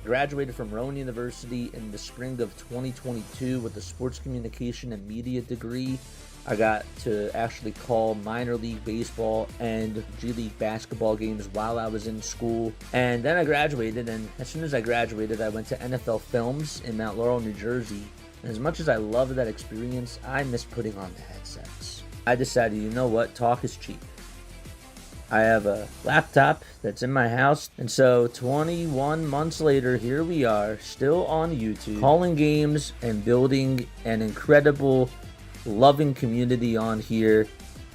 Graduated from Rowan University in the spring of 2022 with a sports communication and media degree. I got to actually call minor league baseball and G League basketball games while I was in school. And then I graduated, and as soon as I graduated, I went to NFL Films in Mount Laurel, New Jersey. And as much as I loved that experience, I missed putting on the headsets. I decided, you know what, talk is cheap. I have a laptop that's in my house, and so 21 months later, here we are, still on YouTube, calling games and building an incredible, loving community on here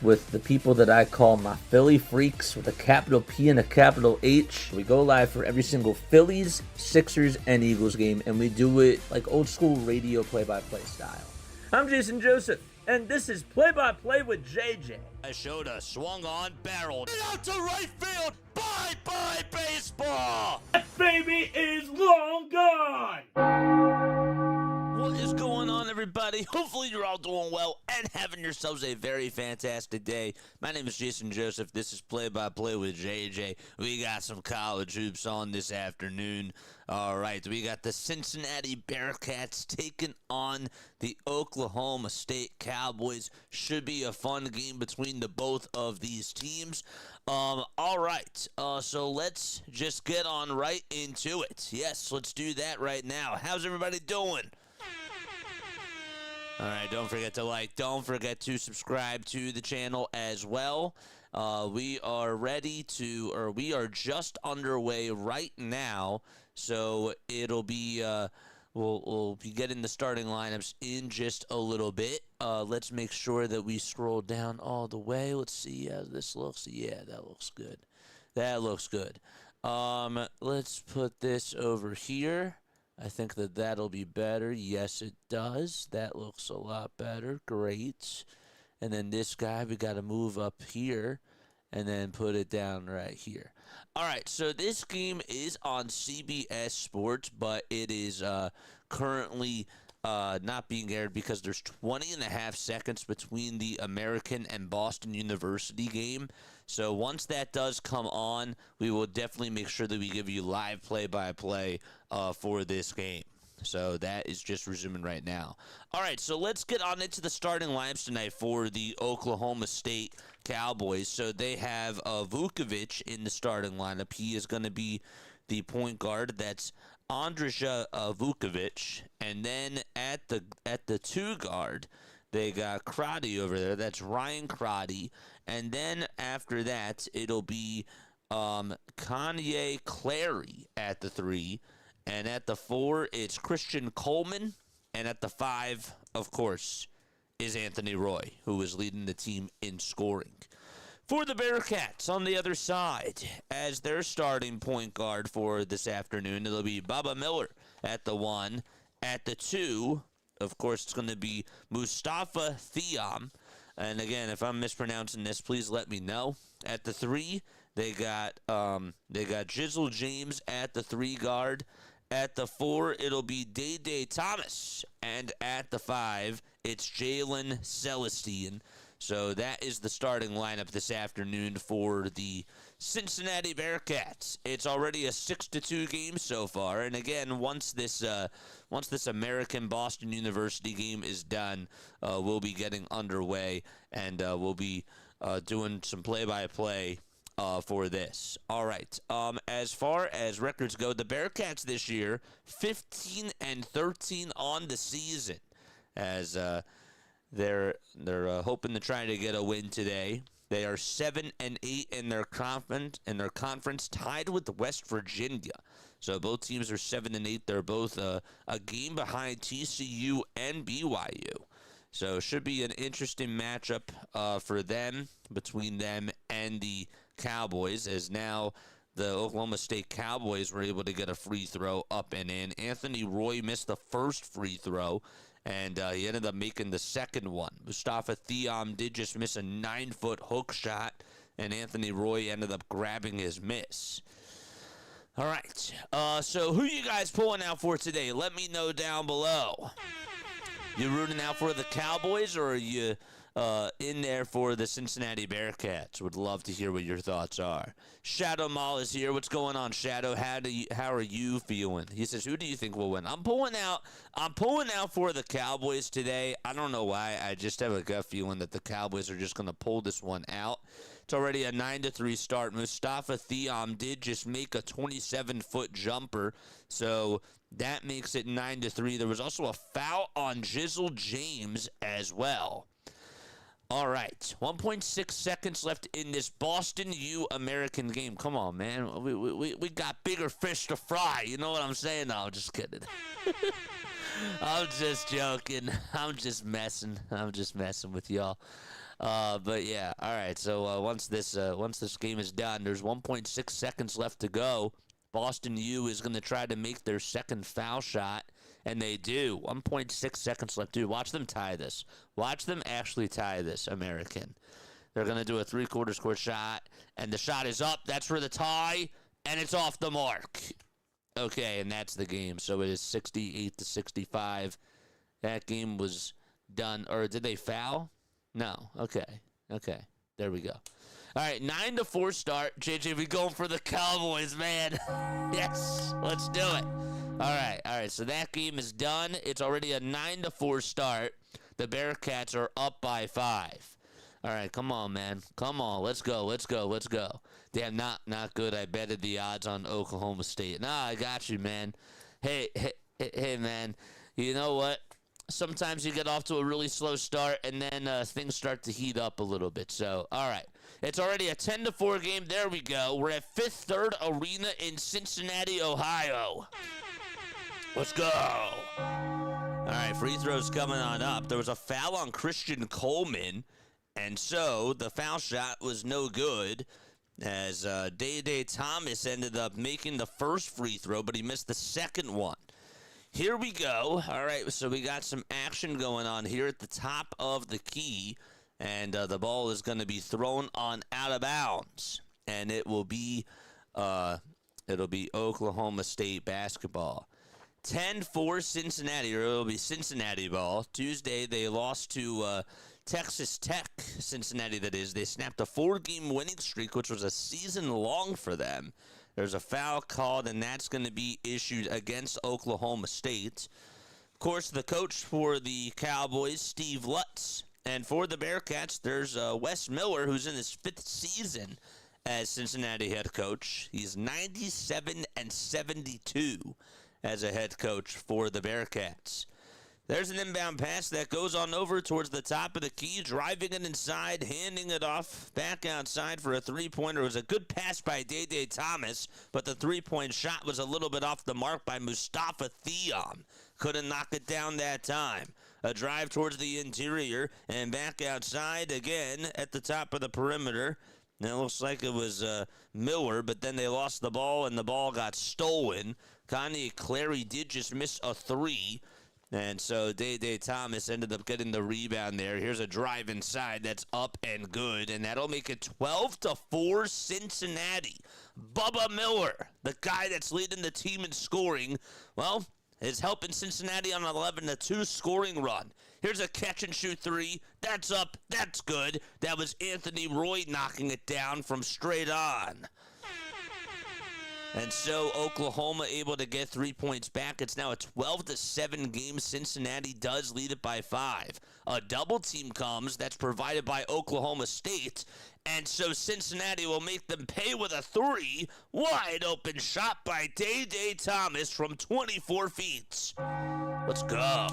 with the people that I call my Philly freaks with a capital P and a capital H. We go live for every single Phillies, Sixers, and Eagles game, and we do it like old school radio play-by-play style. I'm Jason Joseph, and this is Play-by-Play with JJ. I showed a swung on barrel. Get out to right field. Bye-bye baseball. That baby is long gone. What is going on, everybody? Hopefully you're all doing well and having yourselves a very fantastic day. My name is Jason Joseph. This is Play-by-Play with JJ. We got some college hoops on this afternoon. All right, we got the Cincinnati Bearcats taking on the Oklahoma State Cowboys. Should be a fun game between the both of these teams. All right, so let's just get on right into it. Yes, let's do that right now. How's everybody doing? All right, don't forget to like, don't forget to subscribe to the channel as well. We are ready to, or we are just underway right now, so it'll be, we'll be getting the starting lineups in just a little bit. Let's make sure that we scroll down all the way. Let's see how this looks. Yeah, that looks good. That looks good. Let's put this over here. I think that that'll be better. Yes, it does. That looks a lot better. Great. And then this guy, we got to move up here and then put it down right here. All right, so this game is on CBS Sports, but it is currently not being aired because there's 20.5 seconds between the American and Boston University game. So once that does come on, we will definitely make sure that we give you live play-by-play for this game. So that is just resuming right now. All right, so let's get on into the starting lineups tonight for the Oklahoma State Cowboys. So they have Vukovic in the starting lineup. He is going to be the point guard. That's Andrija Vukovic. And then at the two guard, they got Crotty over there. That's Ryan Crotty. And then after that, it'll be Kanye Clary at the 3. And at the 4, it's Christian Coleman. And at the 5, of course, is Anthony Roy, who is leading the team in scoring. For the Bearcats on the other side, as their starting point guard for this afternoon, it'll be Bubba Miller at the 1. At the 2, of course, it's going to be Mustafa Thiam. And again, if I'm mispronouncing this, please let me know. At the 3, they got Jizzle James at the 3 guard. At the 4, it'll be Day Thomas. And at the 5, it's Jalen Celestine. So that is the starting lineup this afternoon for the Cincinnati Bearcats. It's already a 6-2 game so far, and again, once this American Boston University game is done, we'll be getting underway, and we'll be doing some play-by-play for this. All right. As far as records go, the Bearcats this year 15-13 on the season, as they're hoping to try to get a win today. They are 7-8 in their conference, tied with West Virginia. So both teams are 7-8. They're both a game behind TCU and BYU. So it should be an interesting matchup for them, between them and the Cowboys, as now the Oklahoma State Cowboys were able to get a free throw up and in. Anthony Roy missed the first free throw, and he ended up making the second one. Mustafa Theom did just miss a 9-foot hook shot, and Anthony Roy ended up grabbing his miss. All right, so who you guys pulling out for today? Let me know down below. You rooting out for the Cowboys, or are you in there for the Cincinnati Bearcats? Would love to hear what your thoughts are. Shadow Mall is here. What's going on, Shadow? How are you feeling? He says, who do you think will win? I'm pulling out for the Cowboys today. I don't know why. I just have a gut feeling that the Cowboys are just going to pull this one out. It's already a 9-3 start. Mustafa Theom did just make a 27-foot jumper, so that makes it 9-3. There was also a foul on Jizzle James as well. All right, 1.6 seconds left in this Boston U American game. Come on, man. We got bigger fish to fry. You know what I'm saying? No, I'm just kidding. I'm just joking. I'm just messing with y'all. But yeah, all right. So once this game is done, there's 1.6 seconds left to go. Boston U is going to try to make their second foul shot, and they do. 1.6 seconds left. Dude, watch them tie this. Watch them actually tie this, American. They're going to do a three-quarters court shot, and the shot is up. That's for the tie, and it's off the mark. Okay, and that's the game. So it is 68-65. That game was done. Or did they foul? No. Okay. There we go. All right, 9-4 start. JJ, we going for the Cowboys, man. Yes, let's do it. All right. So that game is done. It's already a 9-4 start. The Bearcats are up by 5. All right, come on, man. Come on, let's go. Damn, not good. I betted the odds on Oklahoma State. Nah, I got you, man. Hey, man. You know what? Sometimes you get off to a really slow start, and then things start to heat up a little bit. So, all right. It's already a 10-4 game. There we go. We're at Fifth Third Arena in Cincinnati, Ohio. Let's go. All right, free throws coming on up. There was a foul on Christian Coleman, and so the foul shot was no good, as Day Thomas ended up making the first free throw, but he missed the second one. Here we go. All right, so we got some action going on here at the top of the key, and the ball is going to be thrown on out of bounds, and it'll be Oklahoma State basketball. 10-4 Cincinnati, or it'll be Cincinnati ball. Tuesday they lost to Texas Tech, Cincinnati that is. They snapped a 4-game winning streak, which was a season long for them. There's a foul called, and that's going to be issued against Oklahoma State. Of course, the coach for the Cowboys, Steve Lutz. And for the Bearcats, there's Wes Miller, who's in his 5th season as Cincinnati head coach. He's 97-72 as a head coach for the Bearcats. There's an inbound pass that goes on over towards the top of the key, driving it inside, handing it off back outside for a three-pointer. It was a good pass by Day Thomas, but the three-point shot was a little bit off the mark by Mustafa Theom. Couldn't knock it down that time. A drive towards the interior and back outside again at the top of the perimeter. And it looks like it was Miller, but then they lost the ball and the ball got stolen. Kanye Clary did just miss a 3. And so Day Thomas ended up getting the rebound there. Here's a drive inside that's up and good, and that'll make it 12-4 Cincinnati. Bubba Miller, the guy that's leading the team in scoring, well, is helping Cincinnati on an 11-2 scoring run. Here's a catch-and-shoot three. That's up. That's good. That was Anthony Roy knocking it down from straight on. And so Oklahoma able to get 3 points back. It's now a 12-7 game. Cincinnati does lead it by 5. A double team comes that's provided by Oklahoma State. And so Cincinnati will make them pay with a 3. Wide open shot by Day Thomas from 24 feet. Let's go.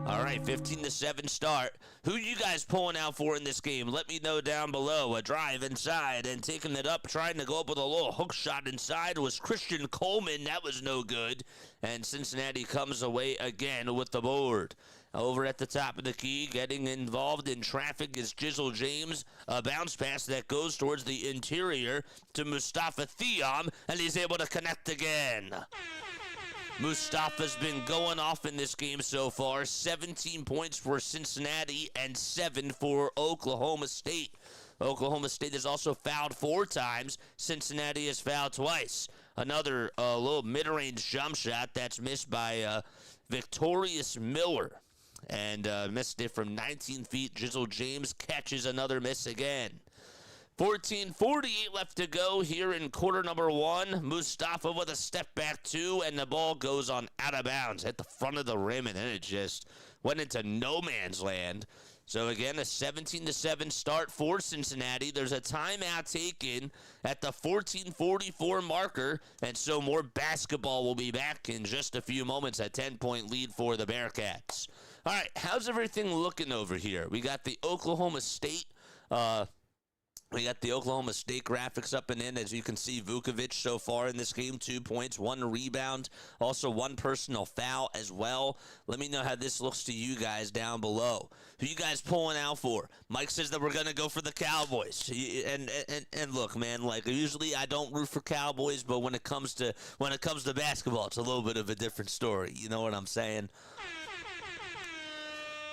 All right, 15-7 start. Who you guys pulling out for in this game? Let me know down below. A drive inside and taking it up, trying to go up with a little hook shot inside was Christian Coleman. That was no good. And Cincinnati comes away again with the board. Over at the top of the key, getting involved in traffic is Jizzle James. A bounce pass that goes towards the interior to Mustafa Thiam, and he's able to connect again. Mustafa's been going off in this game so far. 17 points for Cincinnati and 7 for Oklahoma State. Oklahoma State has also fouled 4 times. Cincinnati has fouled twice. Another little mid-range jump shot that's missed by Victorious Miller. And missed it from 19 feet. Jizzle James catches another miss again. 14:48 left to go here in quarter number 1. Mustafa with a step back 2, and the ball goes on out of bounds at the front of the rim, and then it just went into no man's land. So again, a 17-7 start for Cincinnati. There's a timeout taken at the 14:44 marker, and so more basketball will be back in just a few moments. A 10-point lead for the Bearcats. All right, how's everything looking over here? We got the Oklahoma State graphics up and in. As you can see, Vukovic so far in this game, 2 points, 1 rebound, also 1 personal foul as well. Let me know how this looks to you guys down below. Who you guys pulling out for? Mike says that we're going to go for the Cowboys. And look, man, like usually I don't root for Cowboys, but when it comes to basketball, it's a little bit of a different story. You know what I'm saying?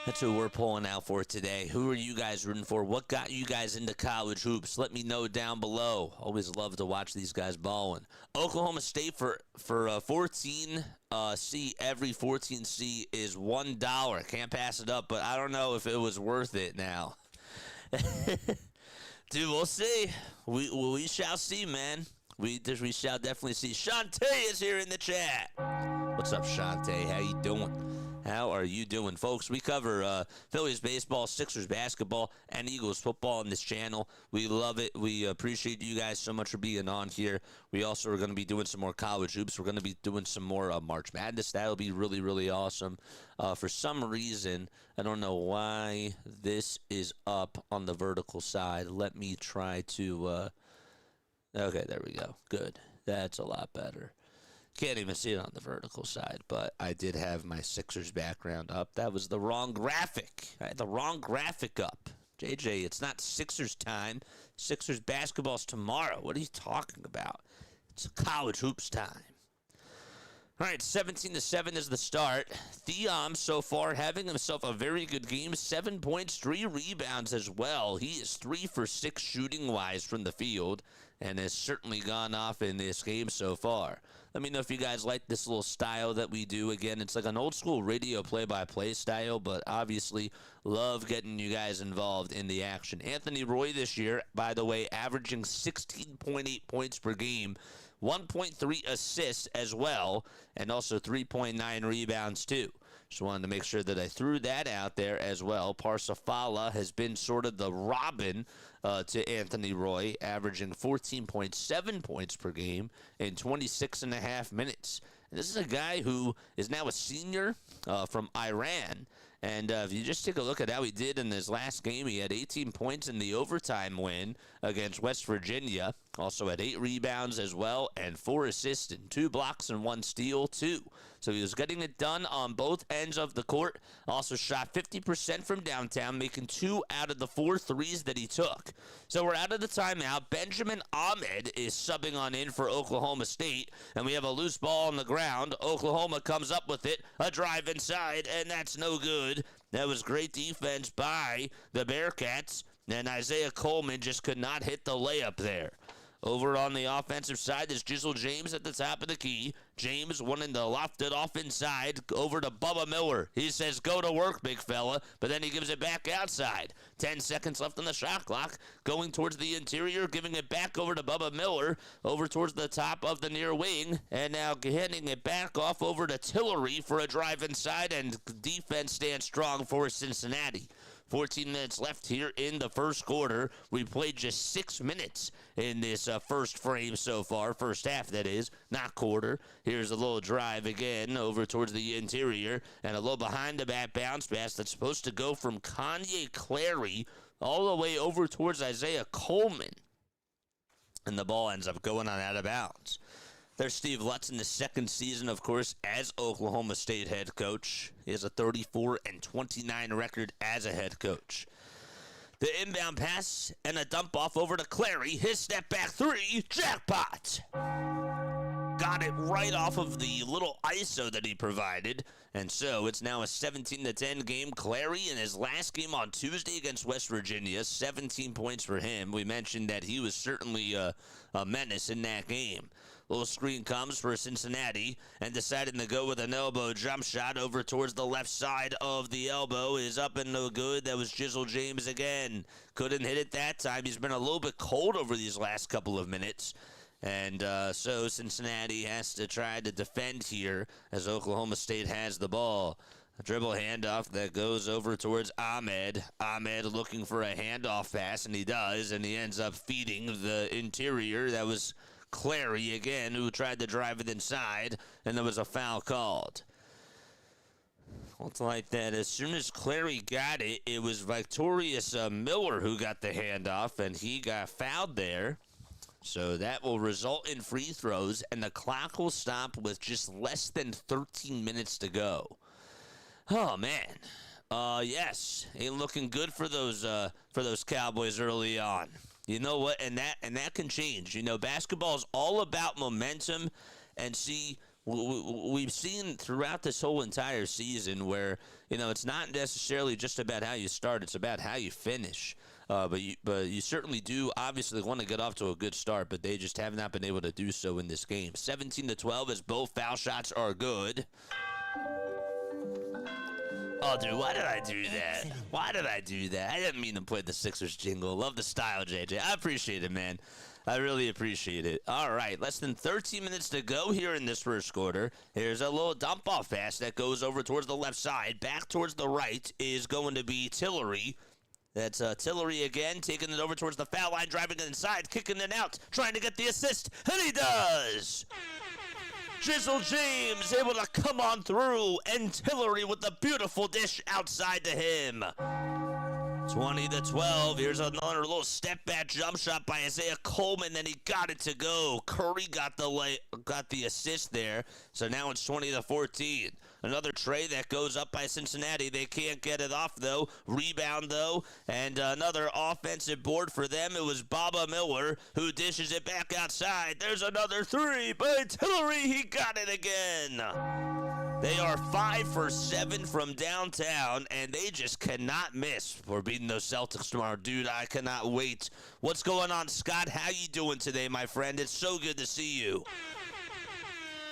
That's who we're pulling out for today. Who are you guys rooting for? What got you guys into college hoops? Let me know down below. Always love to watch these guys balling. Oklahoma State for 14C. Every 14C is $1. Can't pass it up, but I don't know if it was worth it now. Dude, we'll see. We shall see, man. We shall definitely see. Shantae is here in the chat. What's up, Shantae? How you doing? How are you doing, folks? We cover Phillies baseball, Sixers basketball, and Eagles football on this channel. We love it. We appreciate you guys so much for being on here. We also are going to be doing some more college hoops. We're going to be doing some more March Madness. That'll be really, really awesome. For some reason, I don't know why this is up on the vertical side. Let me try to... Okay, there we go. Good. That's a lot better. Can't even see it on the vertical side, but I did have my Sixers background up. That was the wrong graphic. I had the wrong graphic up. JJ, it's not Sixers time. Sixers basketball's tomorrow. What are you talking about? It's college hoops time. All right, 17-7 is the start. Thiam so far having himself a very good game. 7 points, 3 rebounds as well. He is 3 for 6 shooting-wise from the field and has certainly gone off in this game so far. Let me know if you guys like this little style that we do. Again, it's like an old school radio play-by-play style, but obviously love getting you guys involved in the action. Anthony Roy this year, by the way, averaging 16.8 points per game, 1.3 assists as well, and also 3.9 rebounds too. Just wanted to make sure that I threw that out there as well. Parsifala has been sort of the Robin to Anthony Roy, averaging 14.7 points per game in 26.5 minutes. And this is a guy who is now a senior from Iran. And if you just take a look at how he did in his last game, he had 18 points in the overtime win against West Virginia. Also had 8 rebounds as well and 4 assists and 2 blocks and 1 steal too. So he was getting it done on both ends of the court. Also shot 50% from downtown, making 2 out of the 4 threes that he took. So we're out of the timeout. Benjamin Ahmed is subbing on in for Oklahoma State. And we have a loose ball on the ground. Oklahoma comes up with it. A drive inside, and that's no good. That was great defense by the Bearcats. And Isaiah Coleman just could not hit the layup there. Over on the offensive side, there's Jizzle James at the top of the key. James wanting to loft it off inside, over to Bubba Miller. He says, go to work, big fella, but then he gives it back outside. 10 seconds left on the shot clock. Going towards the interior, giving it back over to Bubba Miller, over towards the top of the near wing, and now handing it back off over to Tillery for a drive inside, and defense stands strong for Cincinnati. 14 minutes left here in the first quarter. We played just 6 minutes in this first frame so far. First half, that is, not quarter. Here's a little drive again over towards the interior, and a little behind the back bounce pass that's supposed to go from Kanye Clary all the way over towards Isaiah Coleman. And the ball ends up going on out of bounds. There's Steve Lutz in the second season, of course, as Oklahoma State head coach. He has a 34-29 record as a head coach. The inbound pass and a dump off over to Clary. His step back three, jackpot! Got it right off of the little ISO that he provided. And so it's now a 17-10 game. Clary in his last game on Tuesday against West Virginia, 17 points for him. We mentioned that he was certainly a menace in that game. Little screen comes for Cincinnati, and deciding to go with an elbow jump shot over towards the left side of the elbow is up and no good. That was Jizzle James again. Couldn't hit it that time. He's been a little bit cold over these last couple of minutes. And so Cincinnati has to try to defend here as Oklahoma State has the ball. A dribble handoff that goes over towards Ahmed. Ahmed looking for a handoff pass, and he does, and he ends up feeding the interior. That was Clary again, who tried to drive it inside, and there was a foul called. Looks like that as soon as Clary got it, it was Victorious Miller who got the handoff, and he got fouled there. So that will result in free throws, and the clock will stop with just less than 13 minutes to go. Oh, man. Yes, ain't looking good for those Cowboys early on. You know what? And that can change. You know, basketball is all about momentum. And see, we've seen throughout this whole entire season where, you know, it's not necessarily just about how you start. It's about how you finish. But you certainly do obviously want to get off to a good start, but they just have not been able to do so in this game. 17-12 as both foul shots are good. Oh, dude, why did I do that? Why did I do that? I didn't mean to play the Sixers jingle. Love the style, JJ. I appreciate it, man. I really appreciate it. All right, less than 13 minutes to go here in this first quarter. Here's a little dump-off pass that goes over towards the left side. Back towards the right is going to be Tillery. That's Tillery again, taking it over towards the foul line, driving it inside, kicking it out, trying to get the assist, and he does! Jizzle James able to come on through, and Tillery with the beautiful dish outside to him. 20-12. Here's another little step back jump shot by Isaiah Coleman. Then he got it to go. Curry got the assist there. So now it's 20-14. Another tray that goes up by Cincinnati. They can't get it off though. Rebound though, and another offensive board for them. It was Bubba Miller who dishes it back outside. There's another three by Tillery. He got it again. They are 5 for 7 from downtown, and they just cannot miss for beating those Celtics tomorrow. Dude, I cannot wait. What's going on, Scott? How you doing today, my friend? It's so good to see you.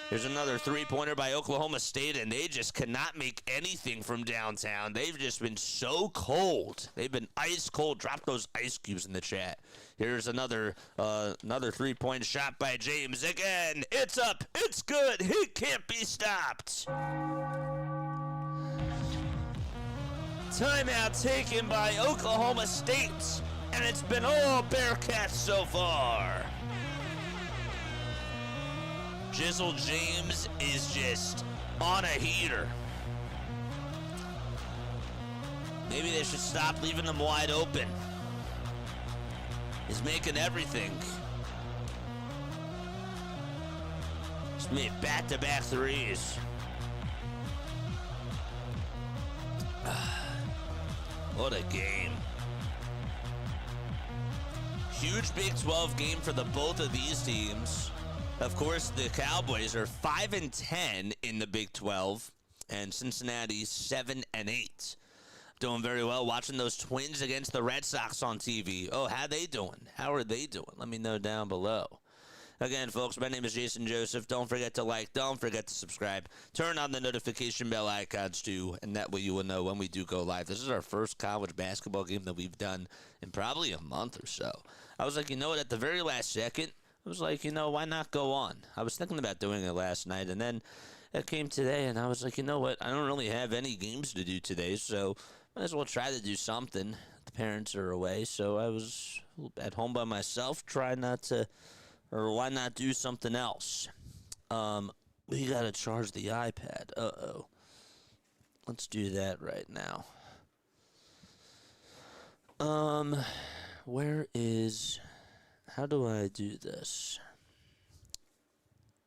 Here's another three-pointer by Oklahoma State, and they just cannot make anything from downtown. They've just been so cold. They've been ice cold. Drop those ice cubes in the chat. Here's another three-point shot by James. Again, it's up. It's good. He can't be stopped. Timeout taken by Oklahoma State, and it's been all Bearcats so far. Jizzle James is just on a heater. Maybe they should stop leaving him wide open. He's making everything. He's made back-to-back threes. What a game. Huge Big 12 game for the both of these teams. Of course, the Cowboys are 5-10 in the Big 12, and Cincinnati 7-8. Doing very well. Watching those Twins against the Red Sox on TV. Oh, how they doing? How are they doing? Let me know down below. Again, folks, my name is Jason Joseph. Don't forget to like. Don't forget to subscribe. Turn on the notification bell icons, too, and that way you will know when we do go live. This is our first college basketball game that we've done in probably a month or so. I was like, you know what, at the very last second, I was like, why not go on? I was thinking about doing it last night, and then it came today, and I was like, you know what, I don't really have any games to do today, so might as well try to do something. The parents are away, so I was at home by myself, why not do something else? We gotta charge the iPad. Uh-oh. Let's do that right now. How do I do this?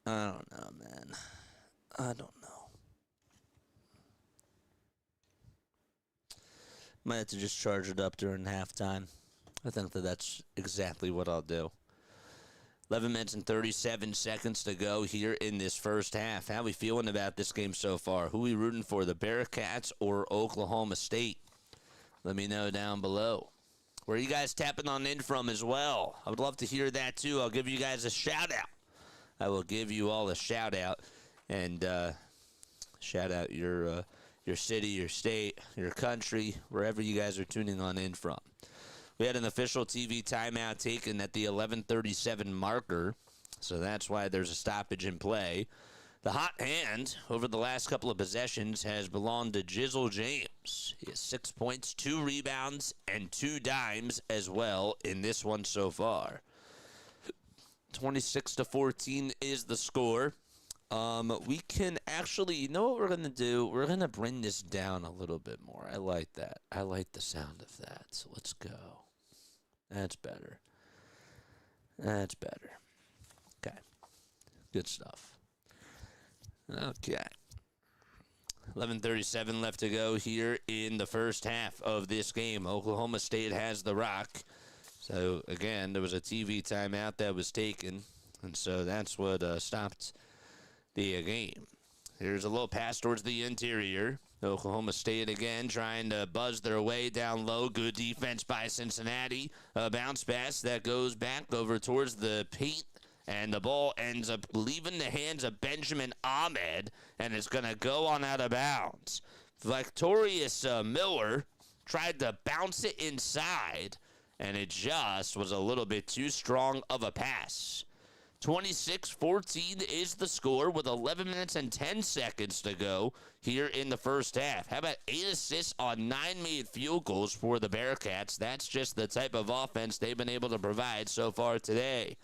I don't know, man. I don't know. Might have to just charge it up during halftime. I think that's exactly what I'll do. 11 minutes and 37 seconds to go here in this first half. How we feeling about this game so far? Who we rooting for, the Bearcats or Oklahoma State? Let me know down below. Where are you guys tapping on in from as well? I would love to hear that too. I'll give you guys a shout out. I will give you all a shout out and shout out your city, your state, your country, wherever you guys are tuning on in from. We had an official TV timeout taken at the 11:37 marker, so that's why there's a stoppage in play. The hot hand over the last couple of possessions has belonged to Jizzle James. He has 6 points, 2 rebounds, and 2 dimes as well in this one so far. 26-14 is the score. We can actually, you know what we're going to do? We're going to bring this down a little bit more. I like that. I like the sound of that. So let's go. That's better. That's better. Okay. Good stuff. Okay. 11:37 left to go here in the first half of this game. Oklahoma State has the rock. So, again, there was a TV timeout that was taken, and so that's what stopped the game. Here's a little pass towards the interior. Oklahoma State again trying to buzz their way down low. Good defense by Cincinnati. A bounce pass that goes back over towards the paint, and the ball ends up leaving the hands of Benjamin Ahmed, and it's going to go on out of bounds. Victorious Miller tried to bounce it inside, and it just was a little bit too strong of a pass. 26-14 is the score with 11 minutes and 10 seconds to go here in the first half. How about 8 assists on 9 made field goals for the Bearcats? That's just the type of offense they've been able to provide so far today.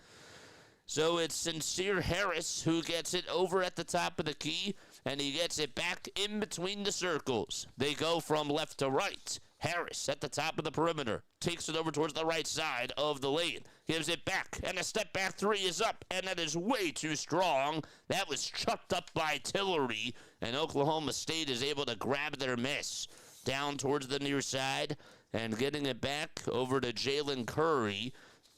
So it's Sincere Harris who gets it over at the top of the key, and he gets it back in between the circles. They go from left to right. Harris at the top of the perimeter takes it over towards the right side of the lane, gives it back, and a step back three is up, and that is way too strong. That was chucked up by Tillery, and Oklahoma State is able to grab their miss down towards the near side and getting it back over to Jalen Curry.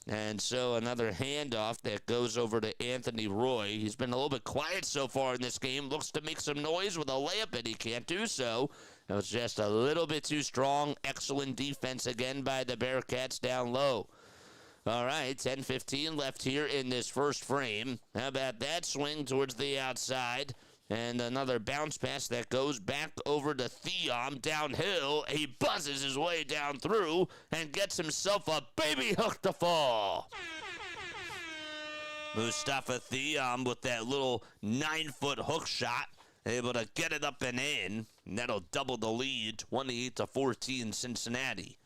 And so another handoff that goes over to Anthony Roy. He's been a little bit quiet so far in this game. Looks to make some noise with a layup, and he can't do so. It was just a little bit too strong. Excellent defense again by the Bearcats down low. All right, 10:15 left here in this first frame. How about that swing towards the outside? And another bounce pass that goes back over to Theom downhill. He buzzes his way down through and gets himself a baby hook to fall. Mustafa Theom with that little 9-foot hook shot, able to get it up and in. And that'll double the lead, 28-14 Cincinnati.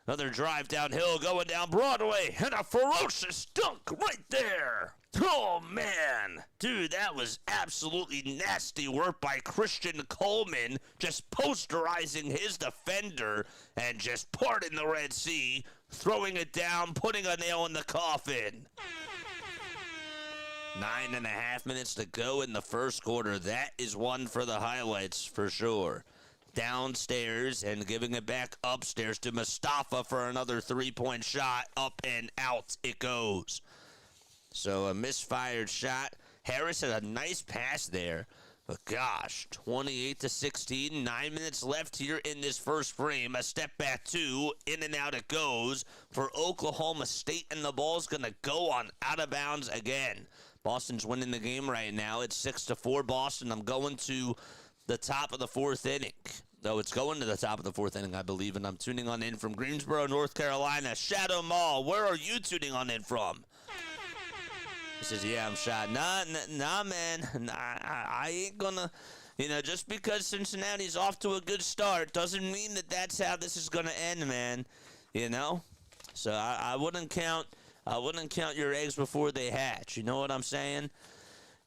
Another drive downhill going down Broadway, and a ferocious dunk right there. Oh, man. Dude, that was absolutely nasty work by Christian Coleman, just posterizing his defender and just parting the Red Sea, throwing it down, putting a nail in the coffin. 9.5 minutes to go in the first quarter. That is one for the highlights for sure. Downstairs and giving it back upstairs to Mustafa for another three-point shot. Up and out it goes. So a misfired shot. Harris had a nice pass there, But gosh, 28-16, 9 minutes left here in this first frame. A step back two, in and out it goes for Oklahoma State, and the ball's going to go on out of bounds again. Boston's winning the game right now. It's 6-4 Boston. I'm going to the top of the fourth inning. Though it's going to the top of the fourth inning, I believe, and I'm tuning on in from Greensboro, North Carolina. Shadow Mall, where are you tuning on in from? He says, yeah, I'm shot. Nah, man. I ain't gonna, just because Cincinnati's off to a good start doesn't mean that that's how this is gonna end, man. So I wouldn't count your eggs before they hatch. You know what I'm saying?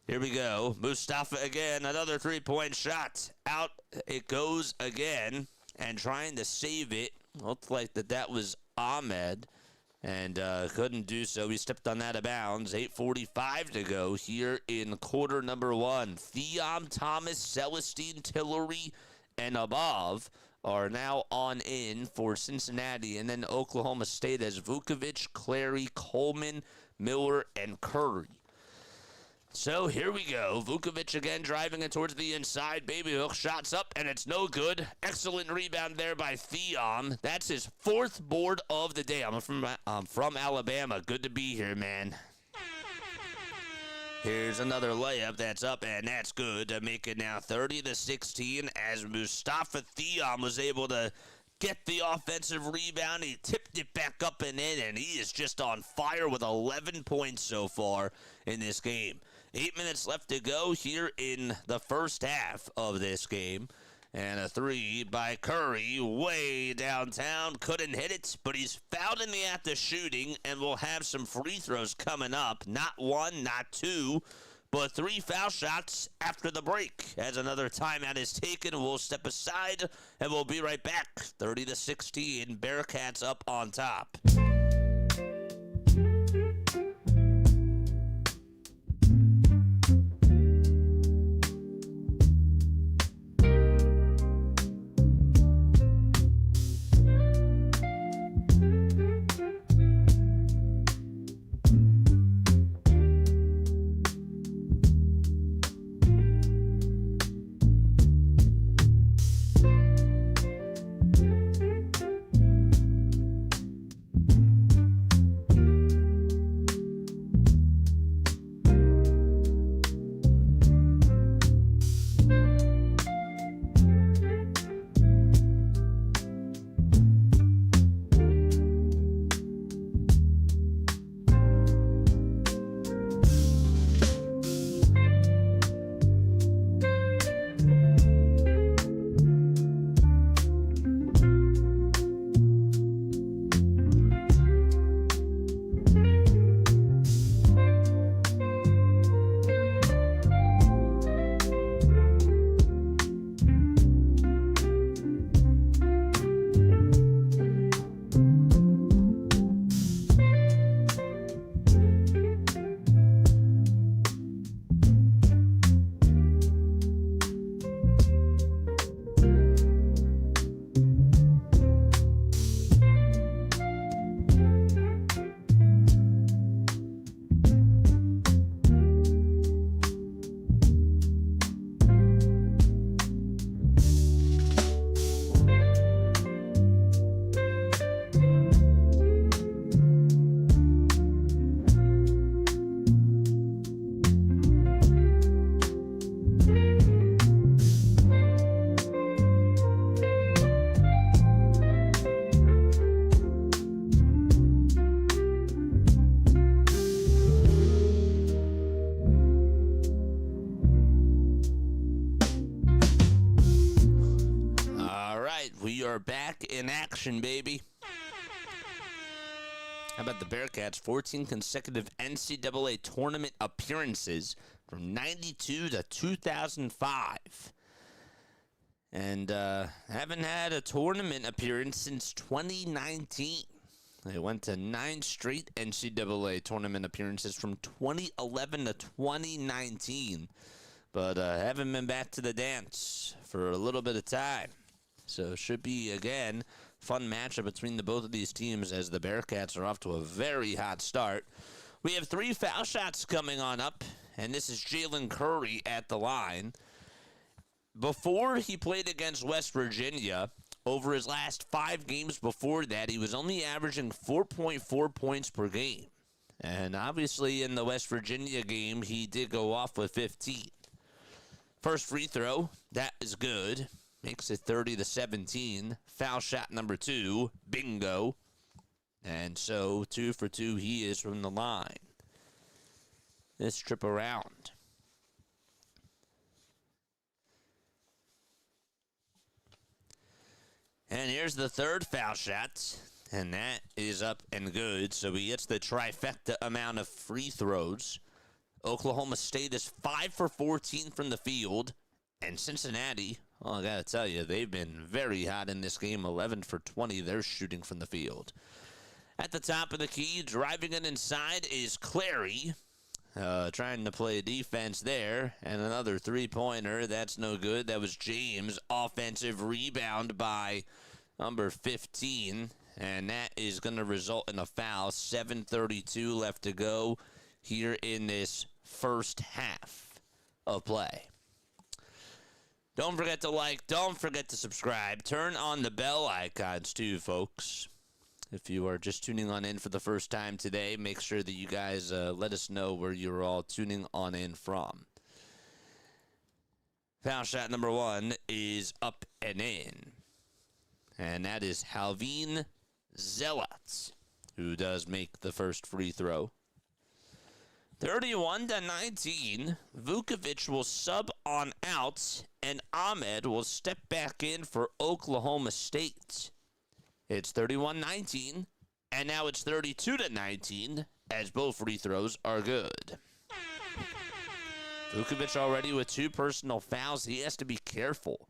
Here we go. Mustafa again, another three-point shot. Out it goes again, and trying to save it. Looked like that was Ahmed. And couldn't do so. He stepped on that out of bounds. 8:45 to go here in quarter number one. Theom, Thomas, Celestine, Tillery, and above are now on in for Cincinnati. And then Oklahoma State has Vukovic, Clary, Coleman, Miller, and Curry. So here we go. Vukovic again driving it towards the inside. Baby hook shots up, and it's no good. Excellent rebound there by Theom. That's his fourth board of the day. I'm from Alabama. Good to be here, man. Here's another layup that's up, and that's good to make it now 30-16 as Mustafa Theom was able to get the offensive rebound. He tipped it back up and in, and he is just on fire with 11 points so far in this game. 8 minutes left to go here in the first half of this game. And a three by Curry way downtown. Couldn't hit it, but he's fouled in the act of shooting, and we'll have some free throws coming up. Not one, not two, but three foul shots after the break. As another timeout is taken, we'll step aside, and we'll be right back. 30-16, Bearcats up on top. Back in action, baby. How about the Bearcats? 14 consecutive NCAA tournament appearances from 92 to 2005. And haven't had a tournament appearance since 2019. They went to 9 straight NCAA tournament appearances from 2011 to 2019. But haven't been back to the dance for a little bit of time. So it should be, again, fun matchup between the both of these teams as the Bearcats are off to a very hot start. We have 3 foul shots coming on up, and this is Jalen Curry at the line. before he played against West Virginia, over his last 5 games before that, he was only averaging 4.4 points per game. And obviously in the West Virginia game, he did go off with 15. First free throw, that is good. Makes it 30-17. Foul shot number 2, bingo. And so 2 for 2 he is from the line. This trip around. And here's the third foul shot. And that is up and good. So he gets the trifecta amount of free throws. Oklahoma State is 5 for 14 from the field. And Cincinnati, well, I got to tell you, they've been very hot in this game. 11 for 20, they're shooting from the field. At the top of the key, driving it inside is Clary. Trying to play defense there. And another three-pointer. That's no good. That was James. Offensive rebound by number 15. And that is going to result in a foul. 7:32 left to go here in this first half of play. Don't forget to like. Don't forget to subscribe. Turn on the bell icons too, folks. If you are just tuning on in for the first time today, make sure that you guys let us know where you're all tuning on in from. Foul shot number 1 is up and in. And that is Halvin Zealot, who does make the first free throw. 31-19, Vukovic will sub on out, and Ahmed will step back in for Oklahoma State. It's 31-19, and now it's 32-19, as both free throws are good. Vukovic already with 2 personal fouls. He has to be careful.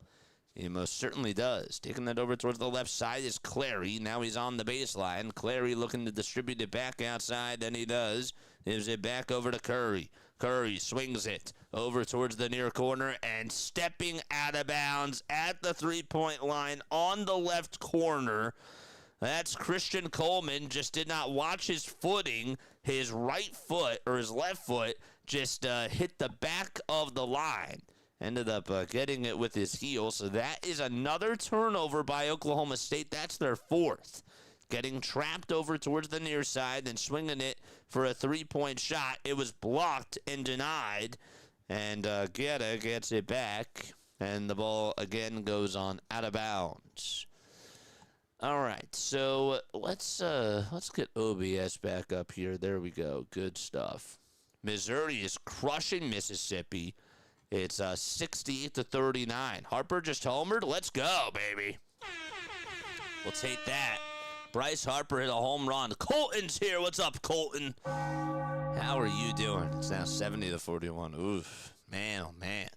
He most certainly does. Taking that over towards the left side is Clary. Now he's on the baseline. Clary looking to distribute it back outside, and he does. Gives it back over to Curry. Curry swings it over towards the near corner and stepping out of bounds at the three-point line on the left corner. That's Christian Coleman. Just did not watch his footing. His right foot, or his left foot, just hit the back of the line. Ended up getting it with his heel. So that is another turnover by Oklahoma State. That's their 4th. Getting trapped over towards the near side and swinging it for a 3-point shot. It was blocked and denied. And Guetta gets it back. And the ball again goes on out of bounds. All right, so let's get OBS back up here. There we go. Good stuff. Missouri is crushing Mississippi. It's 68-39. Harper just homered. Let's go, baby. We'll take that. Bryce Harper hit a home run. Colton's here. What's up, Colton? How are you doing? It's now 70-41. Oof. Man, oh, man.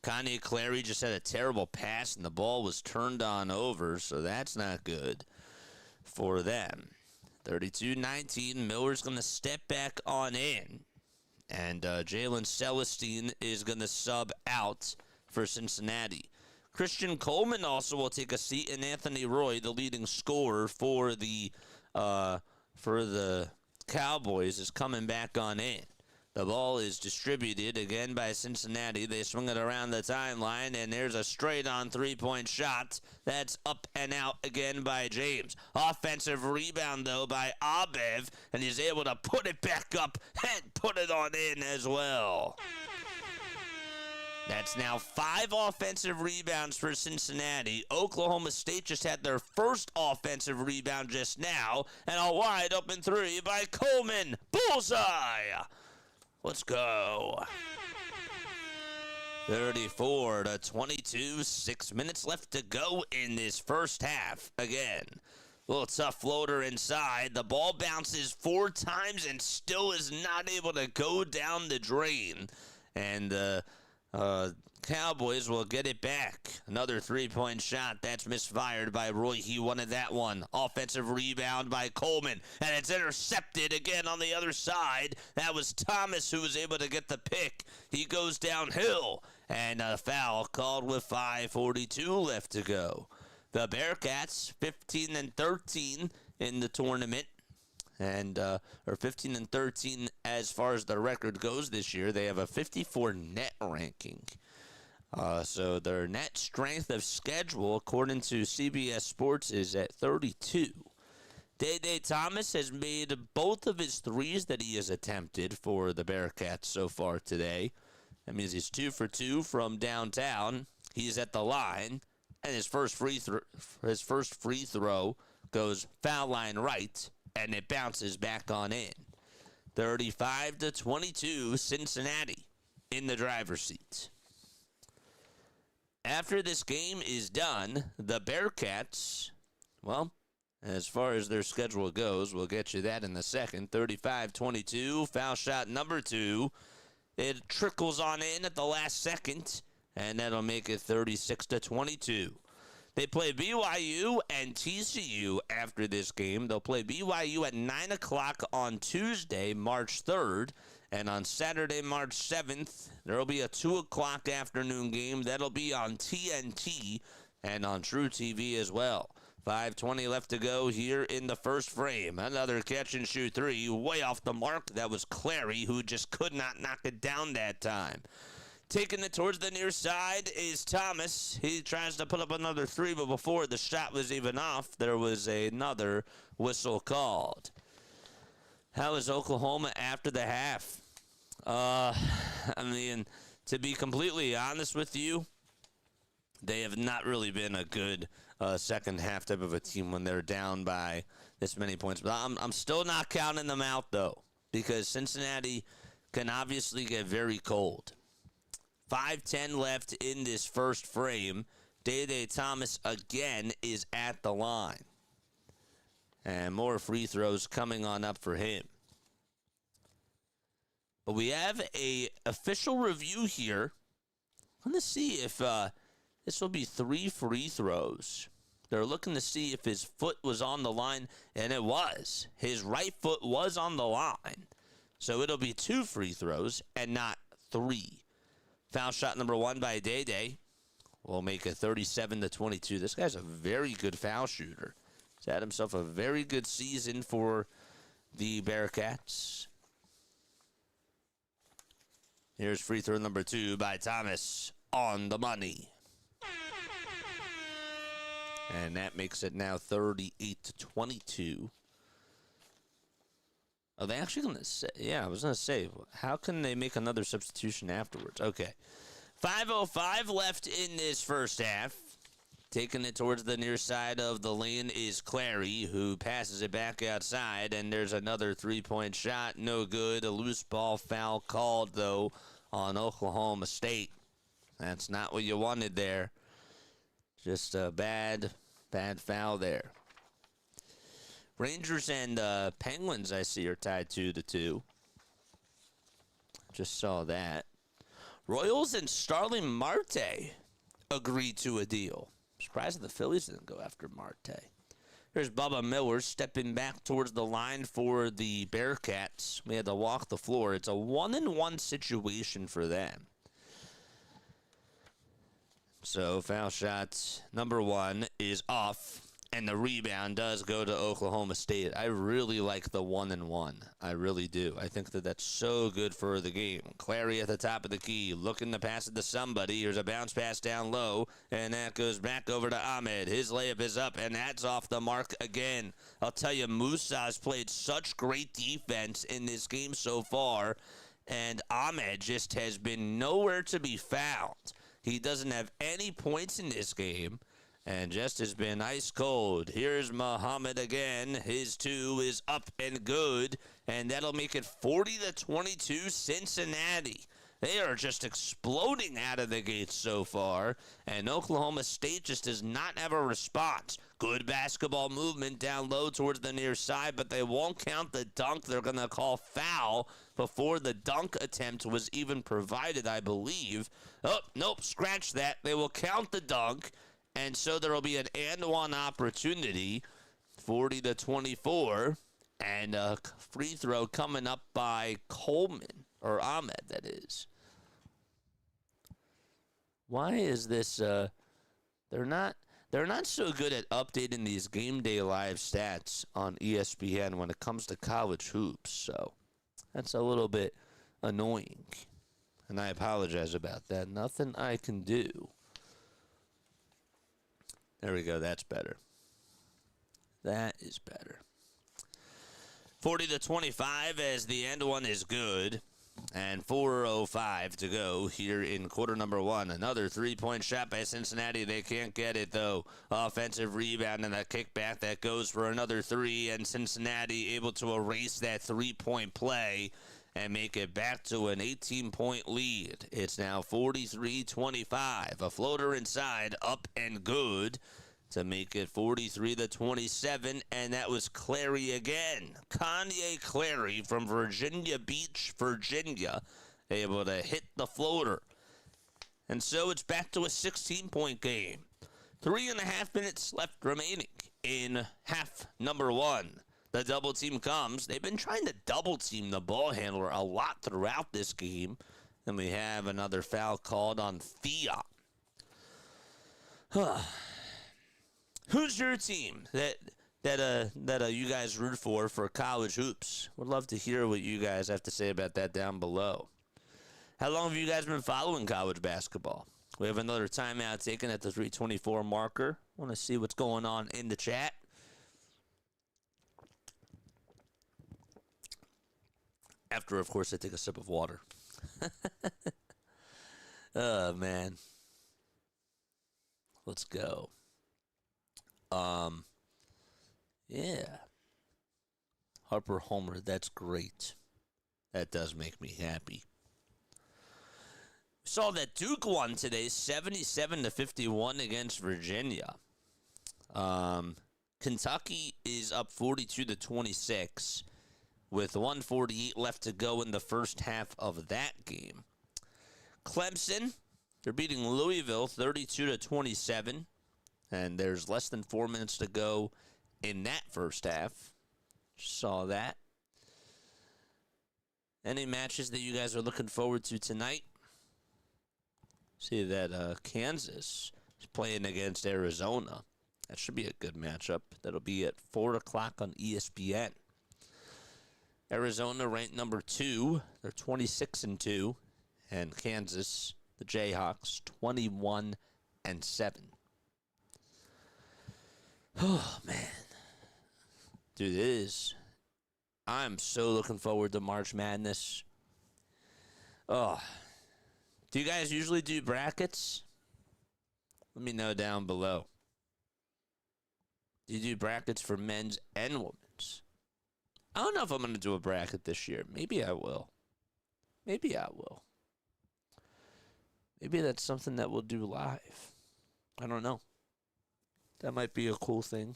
Kanye Clary just had a terrible pass, and the ball was turned on over, so that's not good for them. 32-19. Miller's going to step back on in. And Jalen Celestine is going to sub out for Cincinnati. Christian Coleman also will take a seat, and Anthony Roy, the leading scorer for the Cowboys, is coming back on in. The ball is distributed again by Cincinnati. They swing it around the timeline, and there's a straight-on three-point shot. That's up and out again by James. Offensive rebound, though, by Abev, and he's able to put it back up and put it on in as well. That's now 5 offensive rebounds for Cincinnati. Oklahoma State just had their first offensive rebound just now, and a wide-open 3 by Coleman. Bullseye! Let's go. 34-22, 6 minutes left to go in this first half. Again, a little tough floater inside. The ball bounces 4 times and still is not able to go down the drain. And the Cowboys will get it back. Another 3-point shot. That's misfired by Roy. He wanted that one. Offensive rebound by Coleman. And it's intercepted again on the other side. That was Thomas who was able to get the pick. He goes downhill. And a foul called with 5:42 left to go. The Bearcats, 15-13 in the tournament. And or 15-13 as far as the record goes this year. They have a 54 net ranking. So their net strength of schedule, according to CBS Sports, is at 32. Day Thomas has made both of his threes that he has attempted for the Bearcats so far today. That means he's 2 for 2 from downtown. He's at the line, and his first free throw goes foul line right, and it bounces back on in. 35-22, Cincinnati in the driver's seat. After this game is done, the Bearcats, well, as far as their schedule goes, we'll get you that in a second. 35-22, foul shot number 2. It trickles on in at the last second, and that'll make it 36-22. They play BYU and TCU after this game. They'll play BYU at 9 o'clock on Tuesday, March 3rd. And on Saturday, March 7th, there will be a 2 o'clock afternoon game. That'll be on TNT and on True TV as well. 5:20 left to go here in the first frame. Another catch-and-shoot three, way off the mark. That was Clary, who just could not knock it down that time. Taking it towards the near side is Thomas. He tries to put up another three, but before the shot was even off, there was another whistle called. How is Oklahoma after the half? I mean, to be completely honest with you, they have not really been a good second half type of a team when they're down by this many points. But I'm still not counting them out, though, because Cincinnati can obviously get very cold. 5:10 left in this first frame. Day Thomas again is at the line. And more free throws coming on up for him. But we have a official review here. Let's see if this will be 3 free throws. They're looking to see if his foot was on the line, and it was. His right foot was on the line. So it'll be 2 free throws and not 3. Foul shot number 1 by Day will make it 37-22. This guy's a very good foul shooter. He's had himself a very good season for the Bearcats. Here's free throw number 2 by Thomas on the money. And that makes it now 38-22. Are they actually going to say? Yeah, I was going to say, how can they make another substitution afterwards? Okay. 5:05 left in this first half. Taking it towards the near side of the lane is Clary, who passes it back outside, and there's another three-point shot. No good. A loose ball foul called, though, on Oklahoma State. That's not what you wanted there. Just a bad foul there. Rangers and Penguins, I see, are tied 2-2. Just saw that. Royals and Starling Marte agreed to a deal. Surprised the Phillies didn't go after Marte. Here's Bubba Miller stepping back towards the line for the Bearcats. We had to walk the floor. It's a 1-and-1 situation for them. So foul shot number 1 is off, and the rebound does go to Oklahoma State. I really like the 1-and-1. I really do. I think that that's so good for the game. Clary at the top of the key, looking to pass it to somebody. Here's a bounce pass down low, and that goes back over to Ahmed. His layup is up, and that's off the mark again. I'll tell you, Musa's played such great defense in this game so far, and Ahmed just has been nowhere to be found. He doesn't have any points in this game and just has been ice cold. Here's Muhammad again. His 2 is up and good, and that'll make it 40-22 Cincinnati. They are just exploding out of the gates so far, and Oklahoma State just does not have a response. Good basketball movement down low towards the near side, but they won't count the dunk. They're going to call foul before the dunk attempt was even provided, I believe. Oh, nope, scratch that. They will count the dunk, and so there will be an and-one opportunity, 40-24, and a free throw coming up by Coleman, or Ahmed, that is. Why is this, they're not so good at updating these game day live stats on ESPN when it comes to college hoops, so that's a little bit annoying. and I apologize about that. Nothing I can do. There we go. That's better. That is better. 40-25 as the end one is good. And 4:05 to go here in quarter number one. Another three-point shot by Cincinnati. They can't get it, though. Offensive rebound and a kickback that goes for another three. And Cincinnati able to erase that three-point play and make it back to an 18-point lead. It's now 43-25. A floater inside, up and good to make it 43-27, and that was Clary again. Kanye Clary from Virginia Beach, Virginia, able to hit the floater. And so it's back to a 16-point game. 3.5 minutes left remaining in half number one. The double team comes. They've been trying to double team the ball handler a lot throughout this game. And we have another foul called on Thea. Who's your team that you guys root for college hoops? Would love to hear what you guys have to say about that down below. How long have you guys been following college basketball? We have another timeout taken at the 3:24 marker. Want to see what's going on in the chat. After, of course, I take a sip of water. Oh, man. Let's go. Yeah. Harper Homer, that's great. That does make me happy. We saw that Duke won today, 77-51 against Virginia. Kentucky is up 42-26 with 1:48 left to go in the first half of that game. Clemson, they're beating Louisville 32-27. And there's less than 4 minutes to go in that first half. Saw that. Any matches that you guys are looking forward to tonight? See that Kansas is playing against Arizona. That should be a good matchup. That'll be at 4 o'clock on ESPN. Arizona ranked number 2. They're 26-2. And Kansas, the Jayhawks, 21-7. Oh, man. Dude, it is. I'm so looking forward to March Madness. Oh. Do you guys usually do brackets? Let me know down below. Do you do brackets for men's and women's? I don't know if I'm going to do a bracket this year. Maybe I will. Maybe that's something that we'll do live. I don't know. That might be a cool thing.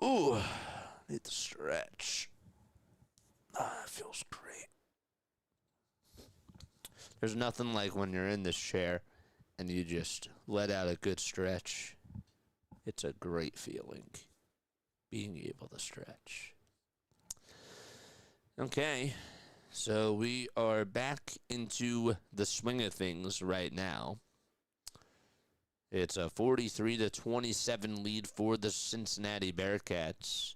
Ooh, need to stretch. It feels great. There's nothing like when you're in this chair and you just let out a good stretch. It's a great feeling, being able to stretch. Okay, so we are back into the swing of things right now. It's a 43-27 lead for the Cincinnati Bearcats.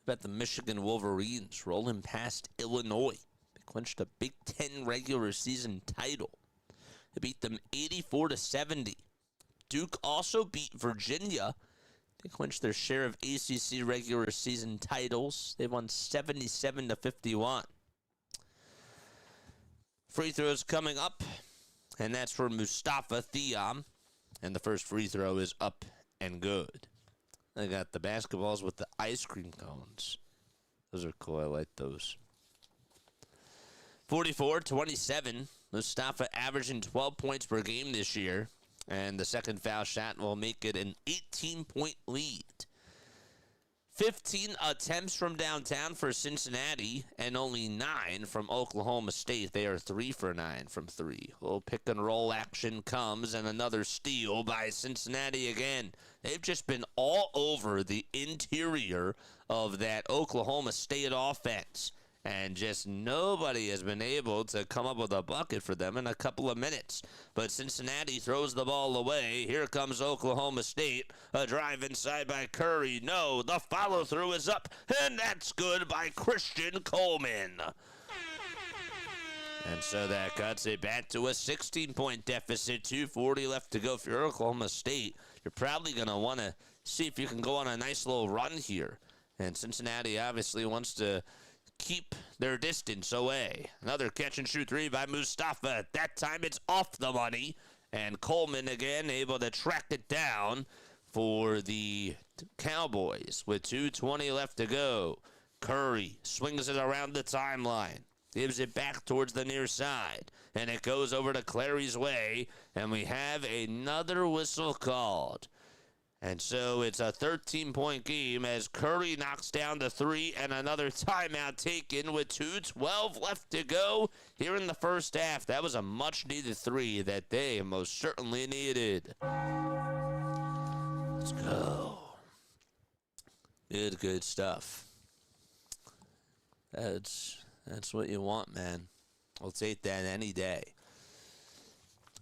Bet the Michigan Wolverines rolling past Illinois. They clinched a Big Ten regular season title. They beat them 84-70. Duke also beat Virginia. They clinched their share of ACC regular season titles. They won 77-51. Free throws coming up, and that's for Mustafa Thiam. And the first free throw is up and good. They got the basketballs with the ice cream cones. Those are cool. I like those. 44-27. Mustafa averaging 12 points per game this year. And the second foul shot will make it an 18-point lead. 15 attempts from downtown for Cincinnati and only 9 from Oklahoma State. They are 3 for 9 from 3. A little pick and roll action comes and another steal by Cincinnati again. They've just been all over the interior of that Oklahoma State offense. and just nobody has been able to come up with a bucket for them in a couple of minutes. But Cincinnati throws the ball away. Here comes Oklahoma State. A drive inside by Curry. No, the follow-through is up, and that's good by Christian Coleman. And so that cuts it back to a 16-point deficit, 2:40 left to go. If you're Oklahoma State, you're probably going to want to see if you can go on a nice little run here. And Cincinnati obviously wants to keep their distance away. Another catch-and-shoot three by Mustafa. That time it's off the money. And Coleman again able to track it down for the Cowboys with 2:20 left to go. Curry swings it around the timeline. Gives it back towards the near side. And it goes over to Clary's way. And we have another whistle called. And so it's a 13-point game as Curry knocks down the three and another timeout taken with 2:12 left to go here in the first half. That was a much-needed three that they most certainly needed. Let's go. Good stuff. That's what you want, man. I'll take that any day.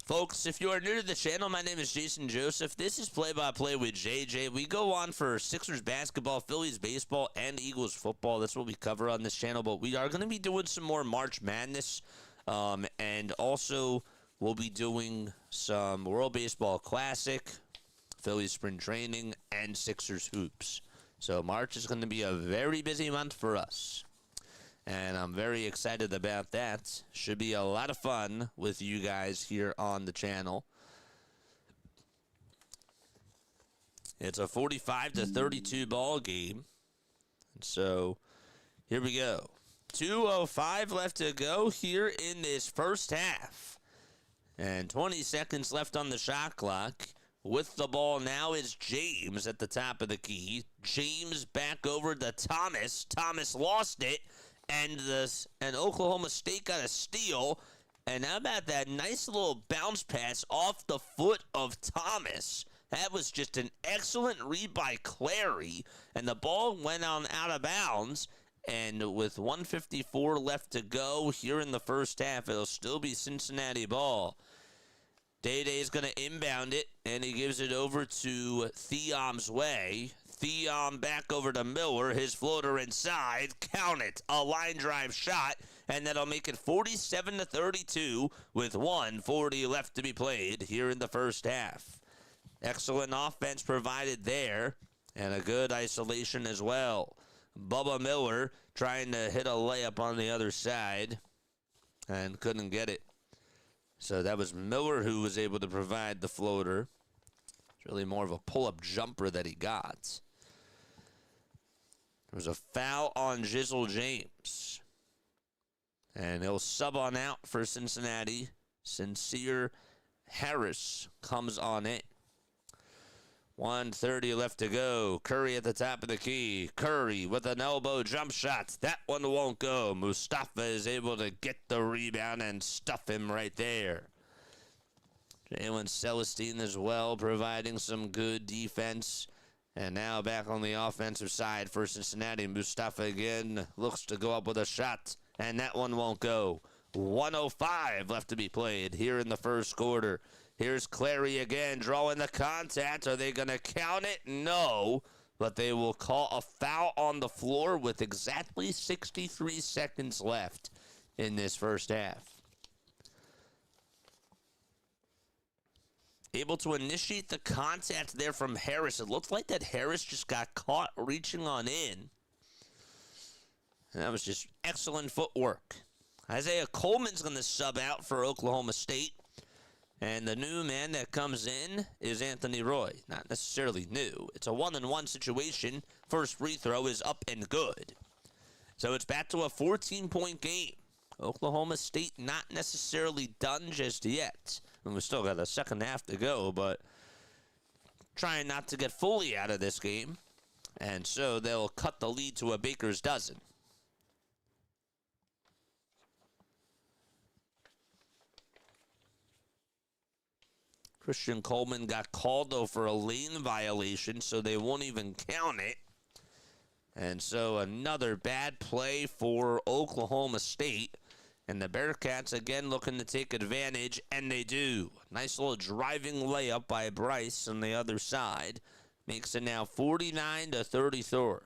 Folks, if you are new to the channel, my name is Jason Joseph. This is Play-by-Play with JJ. We go on for Sixers basketball, Phillies baseball, and Eagles football. That's what we cover on this channel. But we are going to be doing some more March Madness. And also, we'll be doing some World Baseball Classic, Phillies spring training, and Sixers hoops. So March is going to be a very busy month for us. And I'm very excited about that. Should be a lot of fun with you guys here on the channel. It's a 45-32 ball game. And so here we go. 2:05 left to go here in this first half. And 20 seconds left on the shot clock. With the ball now is James at the top of the key. James back over to Thomas. Thomas lost it. And Oklahoma State got a steal. And how about that nice little bounce pass off the foot of Thomas? That was just an excellent read by Clary. And the ball went on out of bounds. And with 1:54 left to go here in the first half, it'll still be Cincinnati ball. Day-Day's going to inbound it, and he gives it over to Theom's way. Theom back over to Miller. His floater inside. Count it. A line drive shot, and that'll make it 47-32 with 1:40 left to be played here in the first half. Excellent offense provided there, and a good isolation as well. Bubba Miller trying to hit a layup on the other side and couldn't get it. So that was Miller who was able to provide the floater. It's really more of a pull-up jumper that he got. There was a foul on Jizzle James. And he'll sub on out for Cincinnati. Sincere Harris comes on in. 1:30 left to go. Curry at the top of the key. Curry with an elbow jump shot. That one won't go. Mustafa is able to get the rebound and stuff him right there. Jalen Celestine as well, providing some good defense. And now back on the offensive side for Cincinnati. Mustafa again looks to go up with a shot. And that one won't go. 1:05 left to be played here in the first quarter. Here's Clary again, drawing the contact. Are they going to count it? No. But they will call a foul on the floor with exactly 63 seconds left in this first half. Able to initiate the contact there from Harris. It looked like that Harris just got caught reaching on in. And that was just excellent footwork. Isaiah Coleman's going to sub out for Oklahoma State. And the new man that comes in is Anthony Roy. Not necessarily new. It's a 1-on-1 situation. First free throw is up and good. So it's back to a 14-point game. Oklahoma State not necessarily done just yet. And we still got a second half to go, but trying not to get fully out of this game. And so they'll cut the lead to a baker's dozen. Christian Coleman got called, though, for a lane violation, so they won't even count it. And so another bad play for Oklahoma State. And the Bearcats again looking to take advantage, and they do. Nice little driving layup by Bryce on the other side. Makes it now 49-33.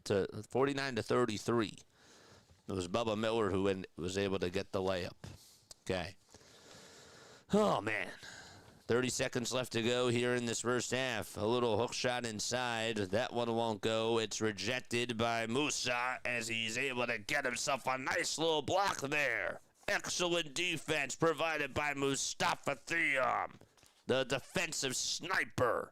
49-33. It was Bubba Miller who was able to get the layup. Okay. Oh, man. 30 seconds left to go here in this first half. A little hook shot inside. That one won't go. It's rejected by Musa as he's able to get himself a nice little block there. Excellent defense provided by Mustafa Thiam, the defensive sniper.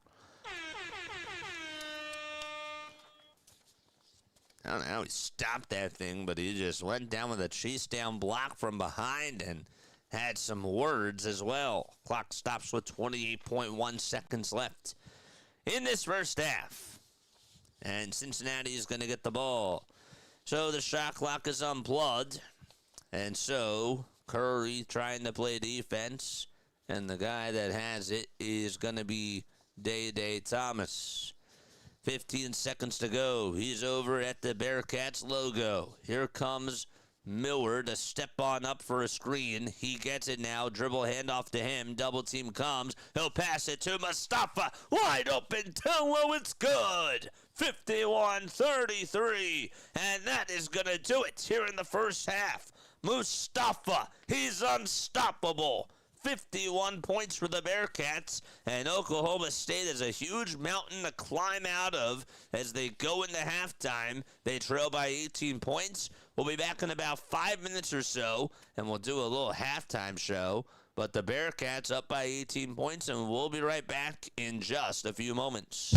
I don't know how he stopped that thing, but he just went down with a chase down block from behind and had some words as well. Clock stops with 28.1 seconds left in this first half. And Cincinnati is going to get the ball. So the shot clock is unplugged. And so Curry trying to play defense. And the guy that has it is going to be Day Thomas. 15 seconds to go. He's over at the Bearcats logo. Here comes Miller to step on up for a screen. He gets it now. Dribble handoff to him. Double team comes. He'll pass it to Mustafa. Wide open. Low. It's good. 51-33. And that is going to do it here in the first half. Mustafa. He's unstoppable. 51 points for the Bearcats, and Oklahoma State has a huge mountain to climb out of as they go into halftime. They trail by 18 points. We'll be back in about 5 minutes or so, and we'll do a little halftime show. But the Bearcats up by 18 points, and we'll be right back in just a few moments.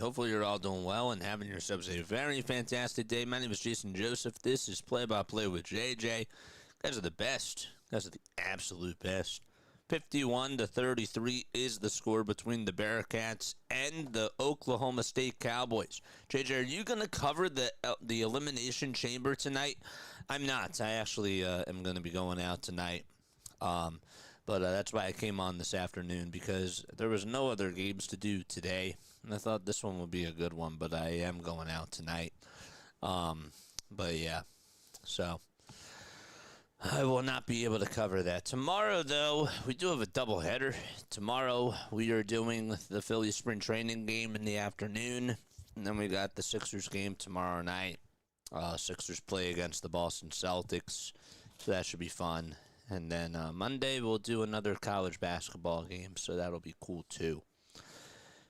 Hopefully you're all doing well and having yourselves a very fantastic day. My name is Jason Joseph. This is Play-by-Play with JJ. You guys are the best. You guys are the absolute best. 51-33 is the score between the Bearcats and the Oklahoma State Cowboys. JJ, are you going to cover the Elimination Chamber tonight? I'm not. I actually am going to be going out tonight. But that's why I came on this afternoon, because there was no other games to do today. And I thought this one would be a good one, but I am going out tonight. But yeah, so I will not be able to cover that. Tomorrow, though, we do have a doubleheader. Tomorrow, we are doing the Philly spring training game in the afternoon. And then we got the Sixers game tomorrow night. Sixers play against the Boston Celtics, so that should be fun. And then Monday, we'll do another college basketball game, so that'll be cool, too.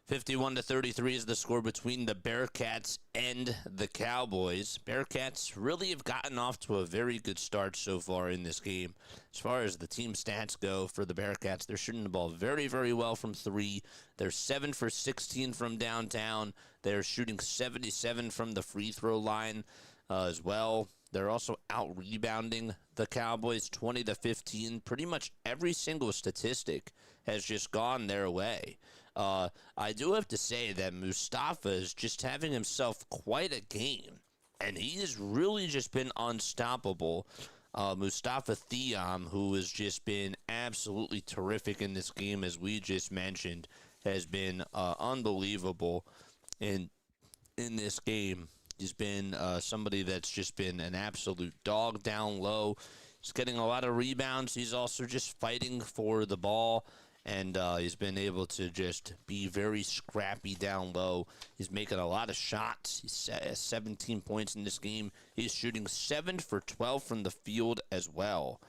51-33 is the score between the Bearcats and the Cowboys. Bearcats really have gotten off to a very good start so far in this game. As far as the team stats go for the Bearcats, they're shooting the ball very, very well from three. They're 7 for 16 from downtown. They're shooting 77 from the free throw line as well. They're also out-rebounding the Cowboys 20-15. Pretty much every single statistic has just gone their way. I do have to say that Mustafa is just having himself quite a game, and he has really just been unstoppable. Mustafa Thiam, who has just been absolutely terrific in this game, as we just mentioned, has been unbelievable in this game. He's been somebody that's just been an absolute dog down low. He's getting a lot of rebounds. He's also just fighting for the ball, and he's been able to just be very scrappy down low. He's making a lot of shots. He's 17 points in this game. He's shooting 7 for 12 from the field as well.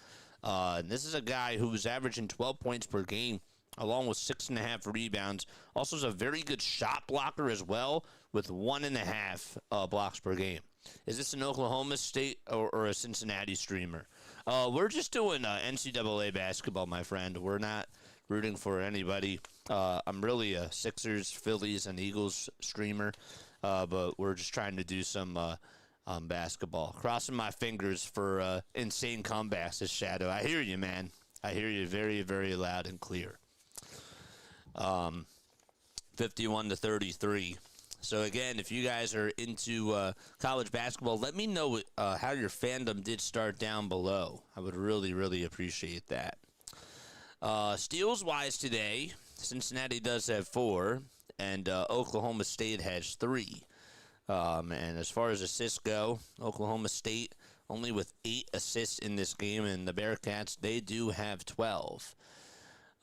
And this is a guy who's averaging 12 points per game, along with 6.5 rebounds. Also is a very good shot blocker as well, with 1.5 blocks per game. Is this an Oklahoma State or a Cincinnati streamer? We're just doing NCAA basketball, my friend. We're not rooting for anybody. I'm really a Sixers, Phillies, and Eagles streamer, but we're just trying to do some basketball. Crossing my fingers for insane comebacks as Shadow. I hear you, man. I hear you very, very loud and clear. 51-33. So again, if you guys are into college basketball, let me know how your fandom did start down below. I would really, really appreciate that. Steals-wise today, Cincinnati does have 4, and Oklahoma State has 3. And as far as assists go, Oklahoma State only with 8 assists in this game, and the Bearcats, they do have 12.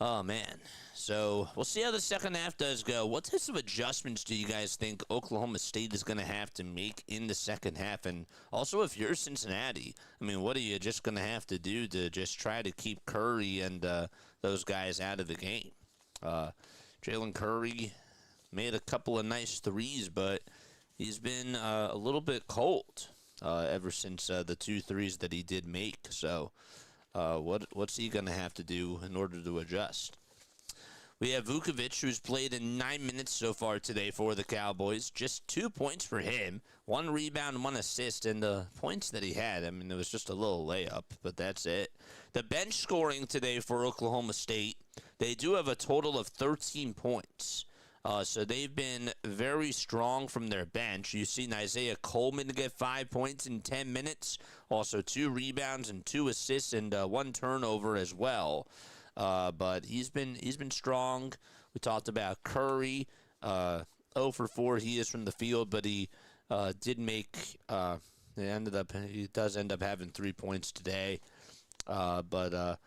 Oh, man. So we'll see how the second half does go. What types of adjustments do you guys think Oklahoma State is going to have to make in the second half? And also, if you're Cincinnati, I mean, what are you just going to have to do to just try to keep Curry and those guys out of the game? Jalen Curry made a couple of nice threes, but he's been a little bit cold ever since the 2 threes that he did make. So what's he going to have to do in order to adjust? We have Vukovic, who's played in 9 minutes so far today for the Cowboys. Just 2 points for him, 1 rebound, 1 assist, and the points that he had, I mean, it was just a little layup, but that's it. The bench scoring today for Oklahoma State, they do have a total of 13 points. So they've been very strong from their bench. You've seen Isaiah Coleman get 5 points in 10 minutes, also 2 rebounds and 2 assists and 1 turnover as well. But he's been strong. We talked about Curry, 0 for 4 he is from the field, but he did make he does end up having 3 points today. But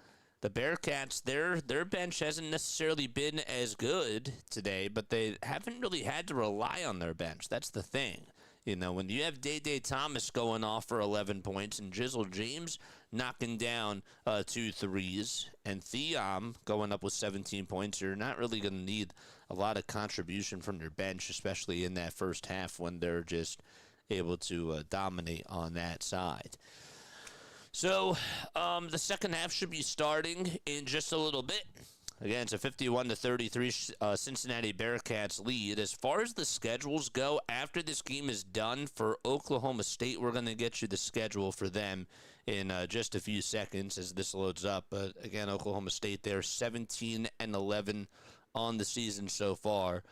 the Bearcats, their bench hasn't necessarily been as good today, but they haven't really had to rely on their bench. That's the thing. You know, when you have Day Thomas going off for 11 points and Jizzle James knocking down 2 threes and Thiam going up with 17 points, you're not really going to need a lot of contribution from your bench, especially in that first half when they're just able to dominate on that side. So the second half should be starting in just a little bit. again, it's a 51-33 Cincinnati Bearcats lead. As far as the schedules go, after this game is done for Oklahoma State, we're going to get you the schedule for them in just a few seconds as this loads up. But again, Oklahoma State, they're 17-11 on the season so far.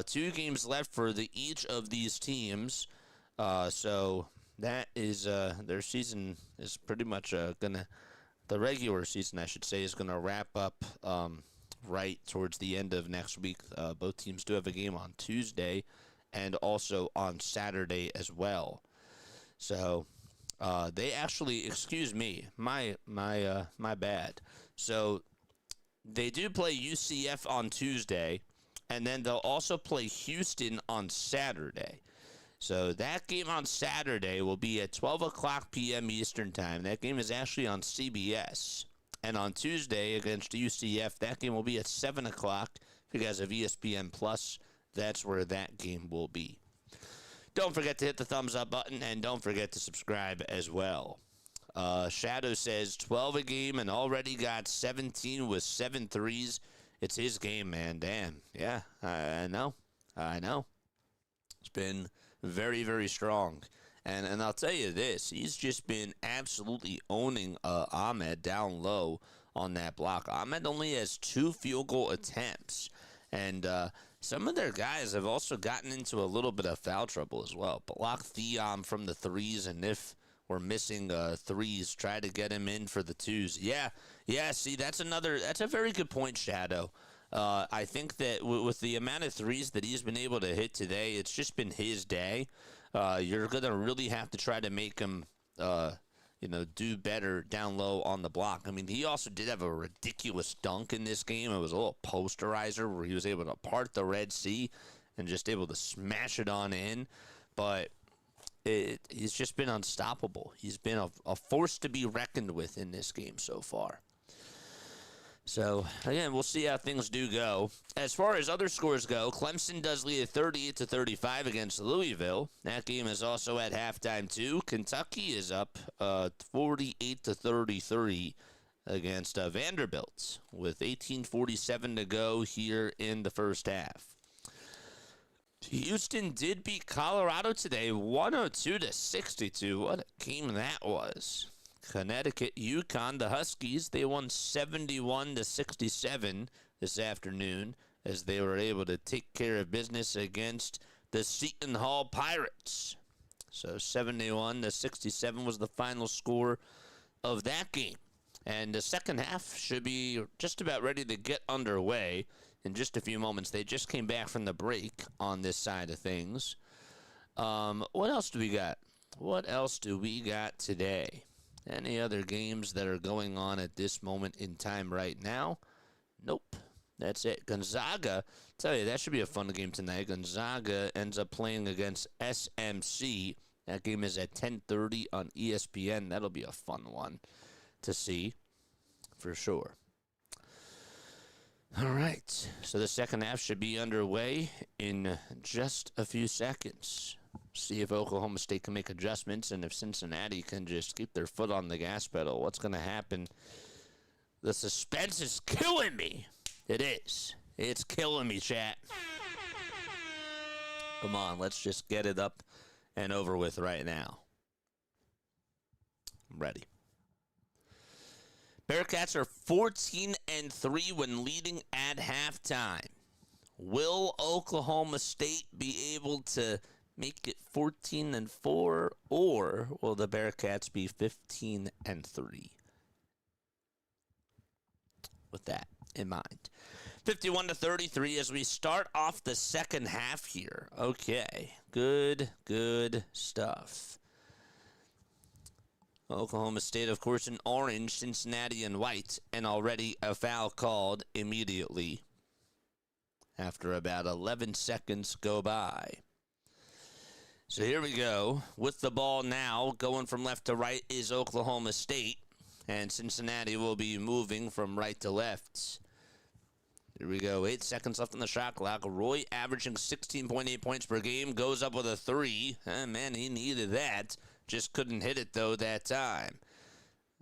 2 games left for each of these teams. So that is their season is pretty much gonna. The regular season, I should say, is going to wrap up right towards the end of next week. Both teams do have a game on Tuesday and also on Saturday as well. So they actually, excuse me, my bad. So they do play UCF on Tuesday, and then they'll also play Houston on Saturday. So that game on Saturday will be at 12 o'clock p.m. Eastern Time. That game is actually on CBS. And on Tuesday against UCF, that game will be at 7 o'clock. If you guys have ESPN+, that's where that game will be. Don't forget to hit the thumbs up button, and don't forget to subscribe as well. Shadow says 12 a game and already got 17 with 7 threes. It's his game, man. Damn. Yeah, I know. It's been very, very strong. And I'll tell you this, he's just been absolutely owning Ahmed down low on that block. Ahmed only has 2 field goal attempts. And some of their guys have also gotten into a little bit of foul trouble as well. Block Theon from the threes, and if we're missing threes, try to get him in for the twos. Yeah, see, that's a very good point, Shadow. I think that with the amount of threes that he's been able to hit today, it's just been his day. You're going to really have to try to make him, do better down low on the block. I mean, he also did have a ridiculous dunk in this game. It was a little posterizer where he was able to part the Red Sea and just able to smash it on in. But he's just been unstoppable. He's been a force to be reckoned with in this game so far. So, again, we'll see how things do go. As far as other scores go, Clemson does lead at 38-35 against Louisville. That game is also at halftime, too. Kentucky is up 48-33 against Vanderbilt with 18:47 to go here in the first half. Houston did beat Colorado today, 102-62. What a game that was. Connecticut, UConn, the Huskies, they won 71-67 this afternoon as they were able to take care of business against the Seton Hall Pirates. So 71-67 was the final score of that game. And the second half should be just about ready to get underway in just a few moments. They just came back from the break on this side of things. What else do we got? What else do we got today? Any other games that are going on at this moment in time right now? Nope. That's it. Gonzaga, tell you, that should be a fun game tonight. Gonzaga ends up playing against SMC. That game is at 10:30 on ESPN. That'll be a fun one to see for sure. All right. So the second half should be underway in just a few seconds. See if Oklahoma State can make adjustments and if Cincinnati can just keep their foot on the gas pedal. What's going to happen? The suspense is killing me. It is. It's killing me, chat. Come on, let's just get it up and over with right now. I'm ready. Bearcats are 14-3 when leading at halftime. Will Oklahoma State be able to make it 14-4, or will the Bearcats be 15-3? With that in mind. 51-33 as we start off the second half here. Okay, good stuff. Oklahoma State, of course, in orange, Cincinnati in white, and already a foul called immediately after about 11 seconds go by. So here we go. With the ball now, going from left to right is Oklahoma State, and Cincinnati will be moving from right to left. Here we go. 8 seconds left on the shot clock. Roy averaging 16.8 points per game. Goes up with a 3. Man, he needed that. Just couldn't hit it, though, that time.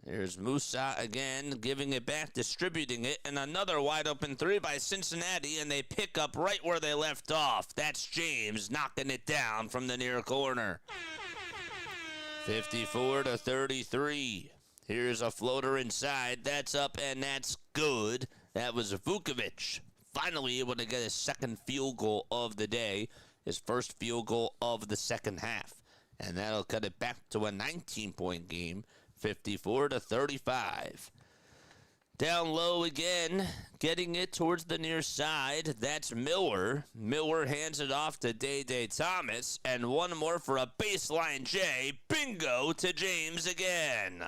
There's Musa again, giving it back, distributing it, and another wide open three by Cincinnati, and they pick up right where they left off. That's James knocking it down from the near corner. 54-33. Here's a floater inside. That's up, and that's good. That was Vukovic. Finally able to get his second field goal of the day, his first field goal of the second half. And that'll cut it back to a 19-point game, 54-35. Down low again, getting it towards the near side. That's Miller. Miller hands it off to Day Thomas. And one more for a baseline J. Bingo to James again.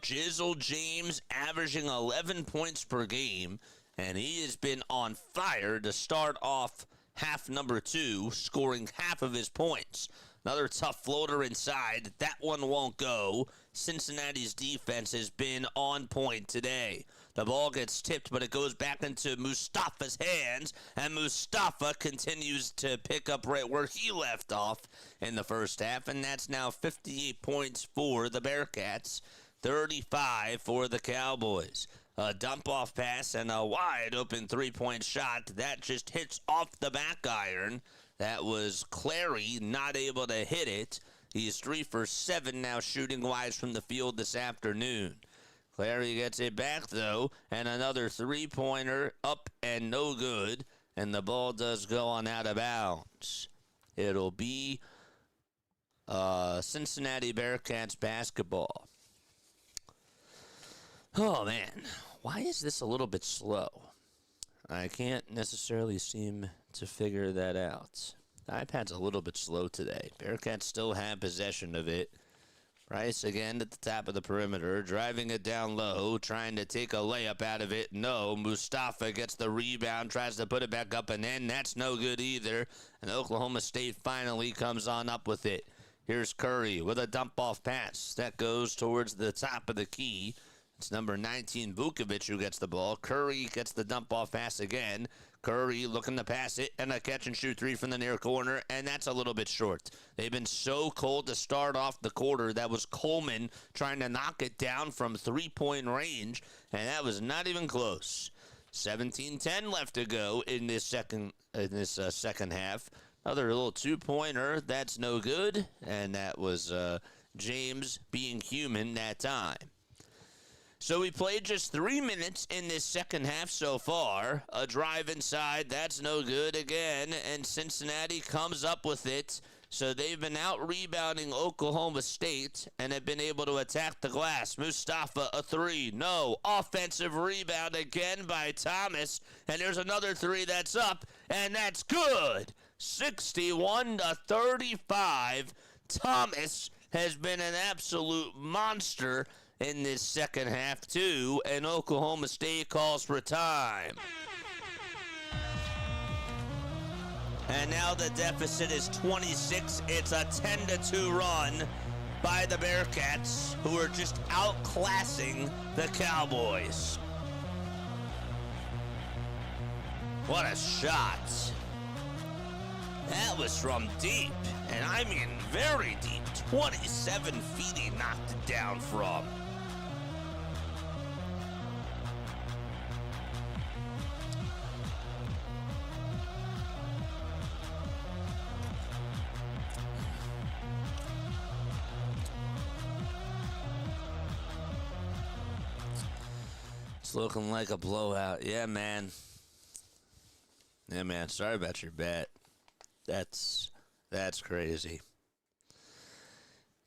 Jizzle James averaging 11 points per game. And he has been on fire to start off half number 2, scoring half of his points. Another tough floater inside. That one won't go. Cincinnati's defense has been on point today. The ball gets tipped, but it goes back into Mustafa's hands, and Mustafa continues to pick up right where he left off in the first half, and that's now 58 points for the Bearcats, 35 for the Cowboys. A dump-off pass and a wide-open three-point shot. That just hits off the back iron. That was Clary not able to hit it. He's 3 for 7 now shooting-wise from the field this afternoon. Clary gets it back, though, and another three-pointer up and no good. And the ball does go on out of bounds. It'll be Cincinnati Bearcats basketball. Oh, man. Why is this a little bit slow? I can't necessarily seem to figure that out. The iPad's a little bit slow today. Bearcats still have possession of it. Price again at the top of the perimeter, driving it down low, trying to take a layup out of it. No, Mustafa gets the rebound, tries to put it back up and in. That's no good either. And Oklahoma State finally comes on up with it. Here's Curry with a dump-off pass. That goes towards the top of the key. It's number 19, Vukovic, who gets the ball. Curry gets the dump-off pass again. Curry looking to pass it, and a catch-and-shoot three from the near corner, and that's a little bit short. They've been so cold to start off the quarter. That was Coleman trying to knock it down from three-point range, and that was not even close. 17-10 left to go in this second half. Another little two-pointer. That's no good, and that was James being human that time. So we played just 3 minutes in this second half so far. A drive inside, that's no good again, and Cincinnati comes up with it. So they've been out rebounding Oklahoma State and have been able to attack the glass. Mustafa, a three, no. Offensive rebound again by Thomas, and there's another three that's up, and that's good. 61-35. Thomas has been an absolute monster in this second half, too, and Oklahoma State calls for time. And now the deficit is 26. It's a 10-2 run by the Bearcats, who are just outclassing the Cowboys. What a shot. That was from deep, and I mean very deep. 27 feet he knocked it down from. It's looking like a blowout. Yeah, man. Yeah, man. Sorry about your bet. That's crazy.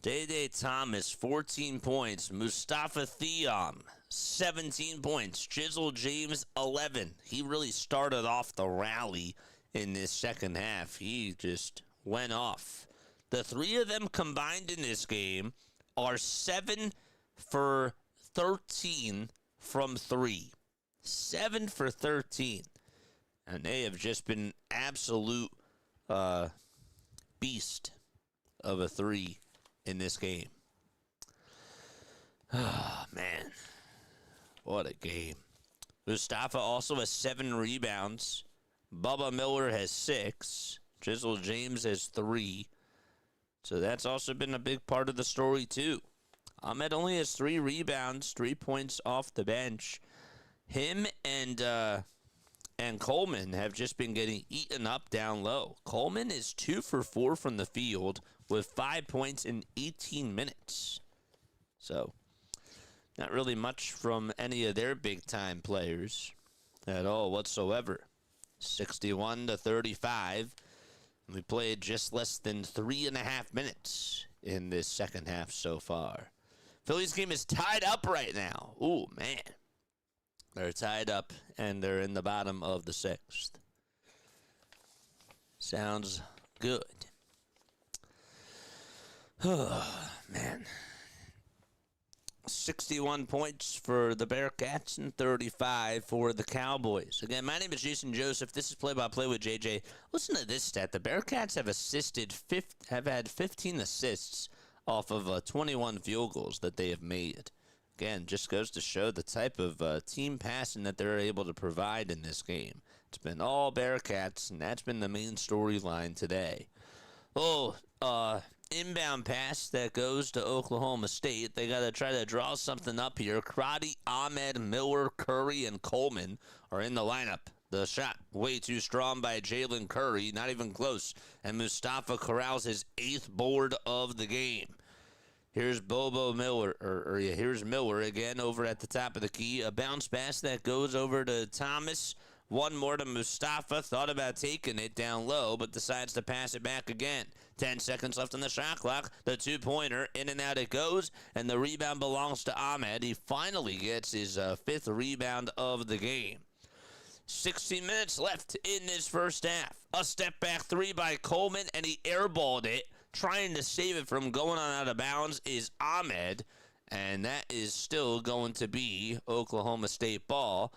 Day Thomas, 14 points. Mustafa Theon, 17 points. Jizzle James, 11. He really started off the rally in this second half. He just went off. The three of them combined in this game are 7 for 13 from 3. 7 for 13. And they have just been absolute beast of a 3 in this game. Oh, man. What a game. Mustafa also has 7 rebounds. Bubba Miller has 6. Jizzle James has 3. So that's also been a big part of the story, too. Ahmed only has 3 rebounds, 3 points off the bench. Him and Coleman have just been getting eaten up down low. Coleman is 2 for 4 from the field with 5 points in 18 minutes. So, not really much from any of their big-time players at all whatsoever. 61-35. We played just less than 3.5 minutes in this second half so far. Phillies game is tied up right now. Ooh, man. They're tied up, and they're in the bottom of the 6th. Sounds good. Oh, man. 61 points for the Bearcats and 35 for the Cowboys. Again, my name is Jason Joseph. This is Play-by-Play with JJ. Listen to this stat. The Bearcats have had 15 assists off of 21 field goals that they have made. Again, just goes to show the type of team passing that they're able to provide in this game. It's been all Bearcats, and that's been the main storyline today. Inbound pass that goes to Oklahoma State. They got to try to draw something up here. Crotty, Ahmed, Miller, Curry, and Coleman are in the lineup. The shot way too strong by Jalen Curry, not even close. And Mustafa corrals his 8th board of the game. Here's here's Miller again over at the top of the key. A bounce pass that goes over to Thomas. One more to Mustafa. Thought about taking it down low, but decides to pass it back again. 10 seconds left on the shot clock. The 2-pointer, in and out it goes, and the rebound belongs to Ahmed. He finally gets his 5th rebound of the game. 16 minutes left in this first half. A step-back 3 by Coleman, and he airballed it. Trying to save it from going on out of bounds is Ahmed, and that is still going to be Oklahoma State ball.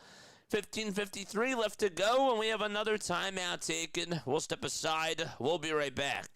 15:53 left to go, and we have another timeout taken. We'll step aside. We'll be right back.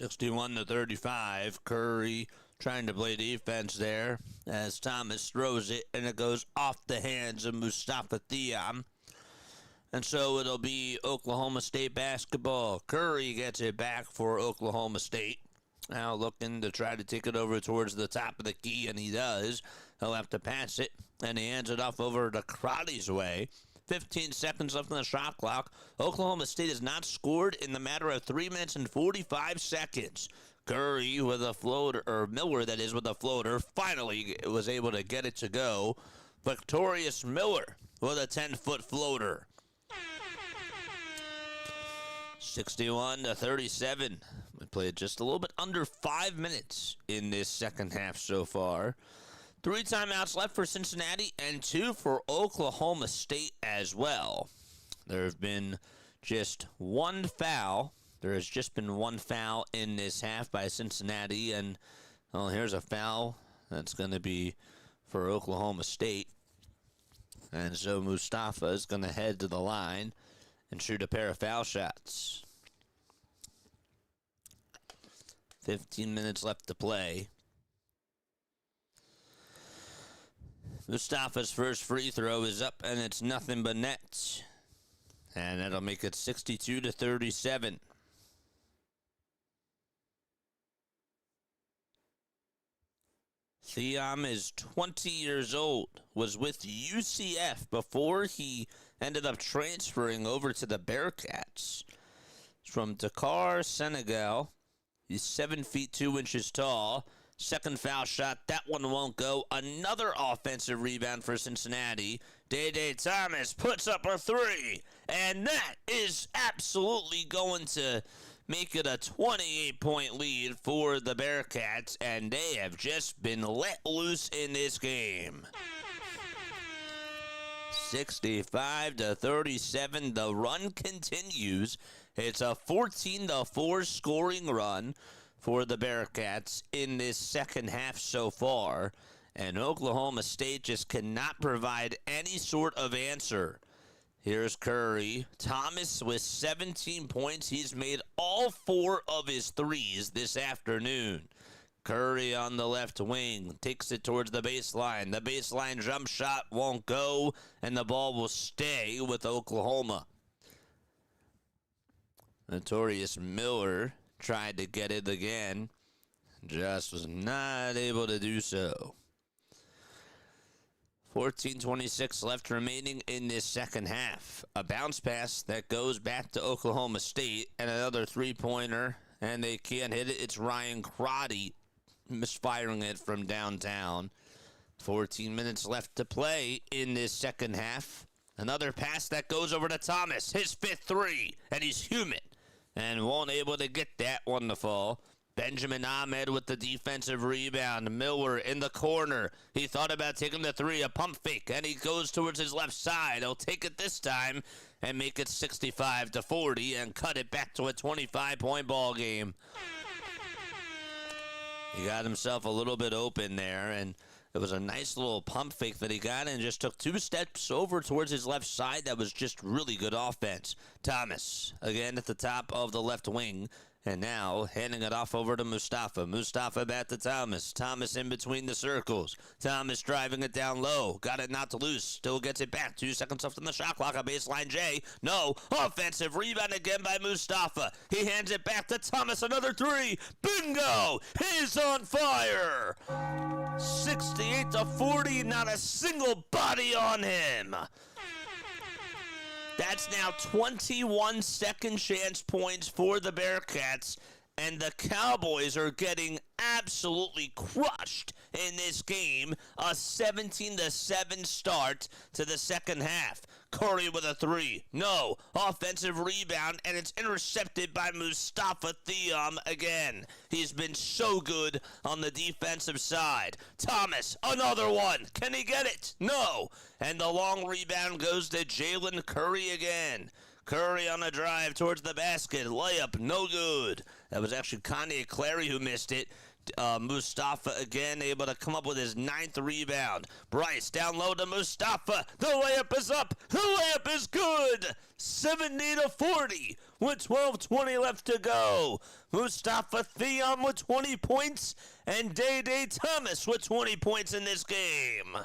61-35. Curry trying to play defense there as Thomas throws it, and it goes off the hands of Mustafa Thiam. And so it'll be Oklahoma State basketball. Curry gets it back for Oklahoma State. Now looking to try to take it over towards the top of the key, and he does. He'll have to pass it, and he hands it off over to Crotty's way. 15 seconds left on the shot clock. Oklahoma State has not scored in the matter of 3 minutes and 45 seconds. Curry with a floater, or Miller, that is, with a floater, finally was able to get it to go. Victorious Miller with a 10-foot floater. 61-37. We played just a little bit under 5 minutes in this second half so far. 3 timeouts left for Cincinnati and 2 for Oklahoma State as well. There have been just one foul. There has just been one foul in this half by Cincinnati, and well, here's a foul that's going to be for Oklahoma State. And so Mustafa is going to head to the line and shoot a pair of foul shots. 15 minutes left to play. Mustafa's first free throw is up, and it's nothing but net. And that'll make it 62-37. Theom is 20 years old, was with UCF before he ended up transferring over to the Bearcats. He's from Dakar, Senegal. He's 7 feet 2 inches tall. Second foul shot, that one won't go. Another offensive rebound for Cincinnati. Day Thomas puts up a 3, and that is absolutely going to make it a 28-point lead for the Bearcats, and they have just been let loose in this game. 65-37, the run continues. It's a 14-4 scoring run for the Bearcats in this second half so far, and Oklahoma State just cannot provide any sort of answer. Here's Curry. Thomas with 17 points. He's made all 4 of his threes this afternoon. Curry on the left wing takes it towards the baseline. The baseline jump shot won't go, and the ball will stay with Oklahoma. Notorious Miller tried to get it again, just was not able to do so. 14:26 left remaining in this second half. A bounce pass that goes back to Oklahoma State, and another three-pointer, and they can't hit it. It's Ryan Crotty misfiring it from downtown. 14 minutes left to play in this second half. Another pass that goes over to Thomas, his 5th 3, and he's human and won't able to get that one to fall. Benjamin Ahmed with the defensive rebound. Miller in the corner. He thought about taking the 3, a pump fake, and he goes towards his left side. He'll take it this time and make it 65-40 and cut it back to a 25-point ball game. He got himself a little bit open there, and it was a nice little pump fake that he got and just took 2 steps over towards his left side. That was just really good offense. Thomas, again at the top of the left wing, and now handing it off over to Mustafa. Mustafa back to Thomas. Thomas in between the circles. Thomas driving it down low. Got it knocked loose. Still gets it back. 2 seconds left on the shot clock. A baseline J. No. Offensive rebound again by Mustafa. He hands it back to Thomas. Another 3. Bingo! He's on fire! 68-40. Not a single body on him. That's now 21 second chance points for the Bearcats, and the Cowboys are getting absolutely crushed in this game. A 17-7 start to the second half. Curry with a 3. No. Offensive rebound, and it's intercepted by Mustafa Theom again. He's been so good on the defensive side. Thomas, another one. Can he get it? No. And the long rebound goes to Jalen Curry again. Curry on a drive towards the basket. Layup, no good. That was actually Kanye Clary who missed it. Mustafa again able to come up with his 9th rebound. Bryce down low to Mustafa. The layup is up. The layup is good. 70-40 with 12:20 left to go. Mustafa Theom with 20 points and Day Thomas with 20 points in this game.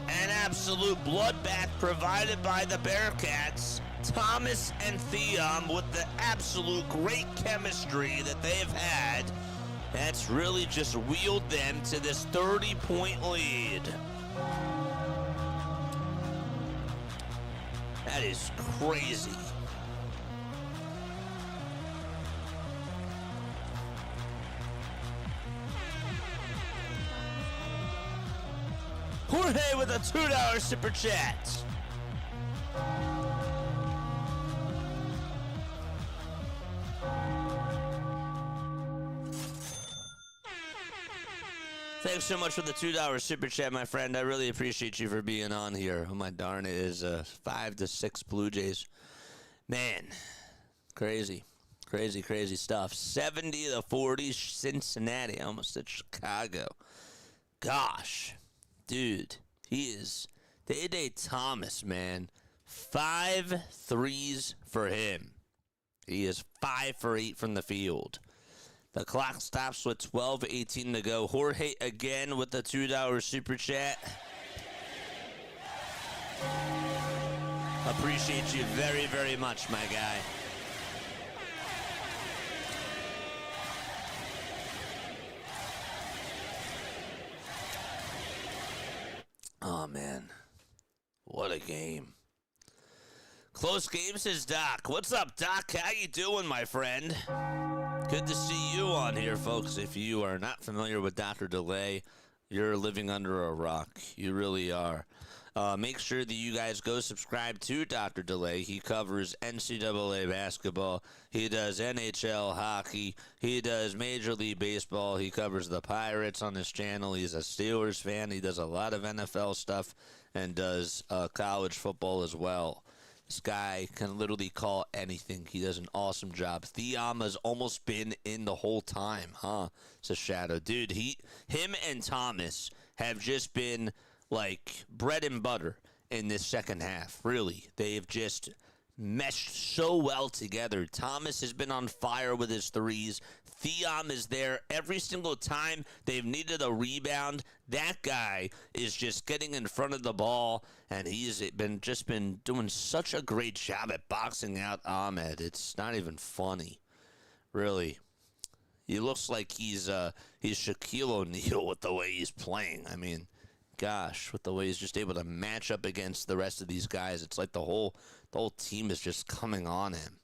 An absolute bloodbath provided by the Bearcats. Thomas and Theom with the absolute great chemistry that they've had. That's really just wheeled them to this 30-point lead. That is crazy. Jorge with a $2 super chat. Thanks so much for the $2 super chat, my friend. I really appreciate you for being on here. Oh my darn, it is 5-6 Blue Jays. Man, crazy stuff. 70-40 Cincinnati. I almost said Chicago. Gosh, dude, he is Day Thomas, man. 5 threes for him. He is 5 for 8 from the field. The clock stops with 12:18 to go. Jorge again with the $2 super chat. Appreciate you very, very much, my guy. Oh, man. What a game. Close game, says Doc. What's up, Doc? How you doing, my friend? Good to see you on here, folks. If you are not familiar with Dr. DeLay, you're living under a rock. You really are. Make sure that you guys go subscribe to Dr. DeLay. He covers NCAA basketball. He does NHL hockey. He does Major League Baseball. He covers the Pirates on his channel. He's a Steelers fan. He does a lot of NFL stuff and does college football as well. This guy can literally call anything. He does an awesome job. Theom has almost been in the whole time, huh? It's a shadow. Dude, him and Thomas have just been like bread and butter in this second half. Really. They've just meshed so well together. Thomas has been on fire with his threes. Theom is there every single time they've needed a rebound. That guy is just getting in front of the ball, and he's been doing such a great job at boxing out Ahmed. It's not even funny, really. He looks like he's Shaquille O'Neal with the way he's playing. I mean, gosh, with the way he's just able to match up against the rest of these guys. It's like the whole team is just coming on him.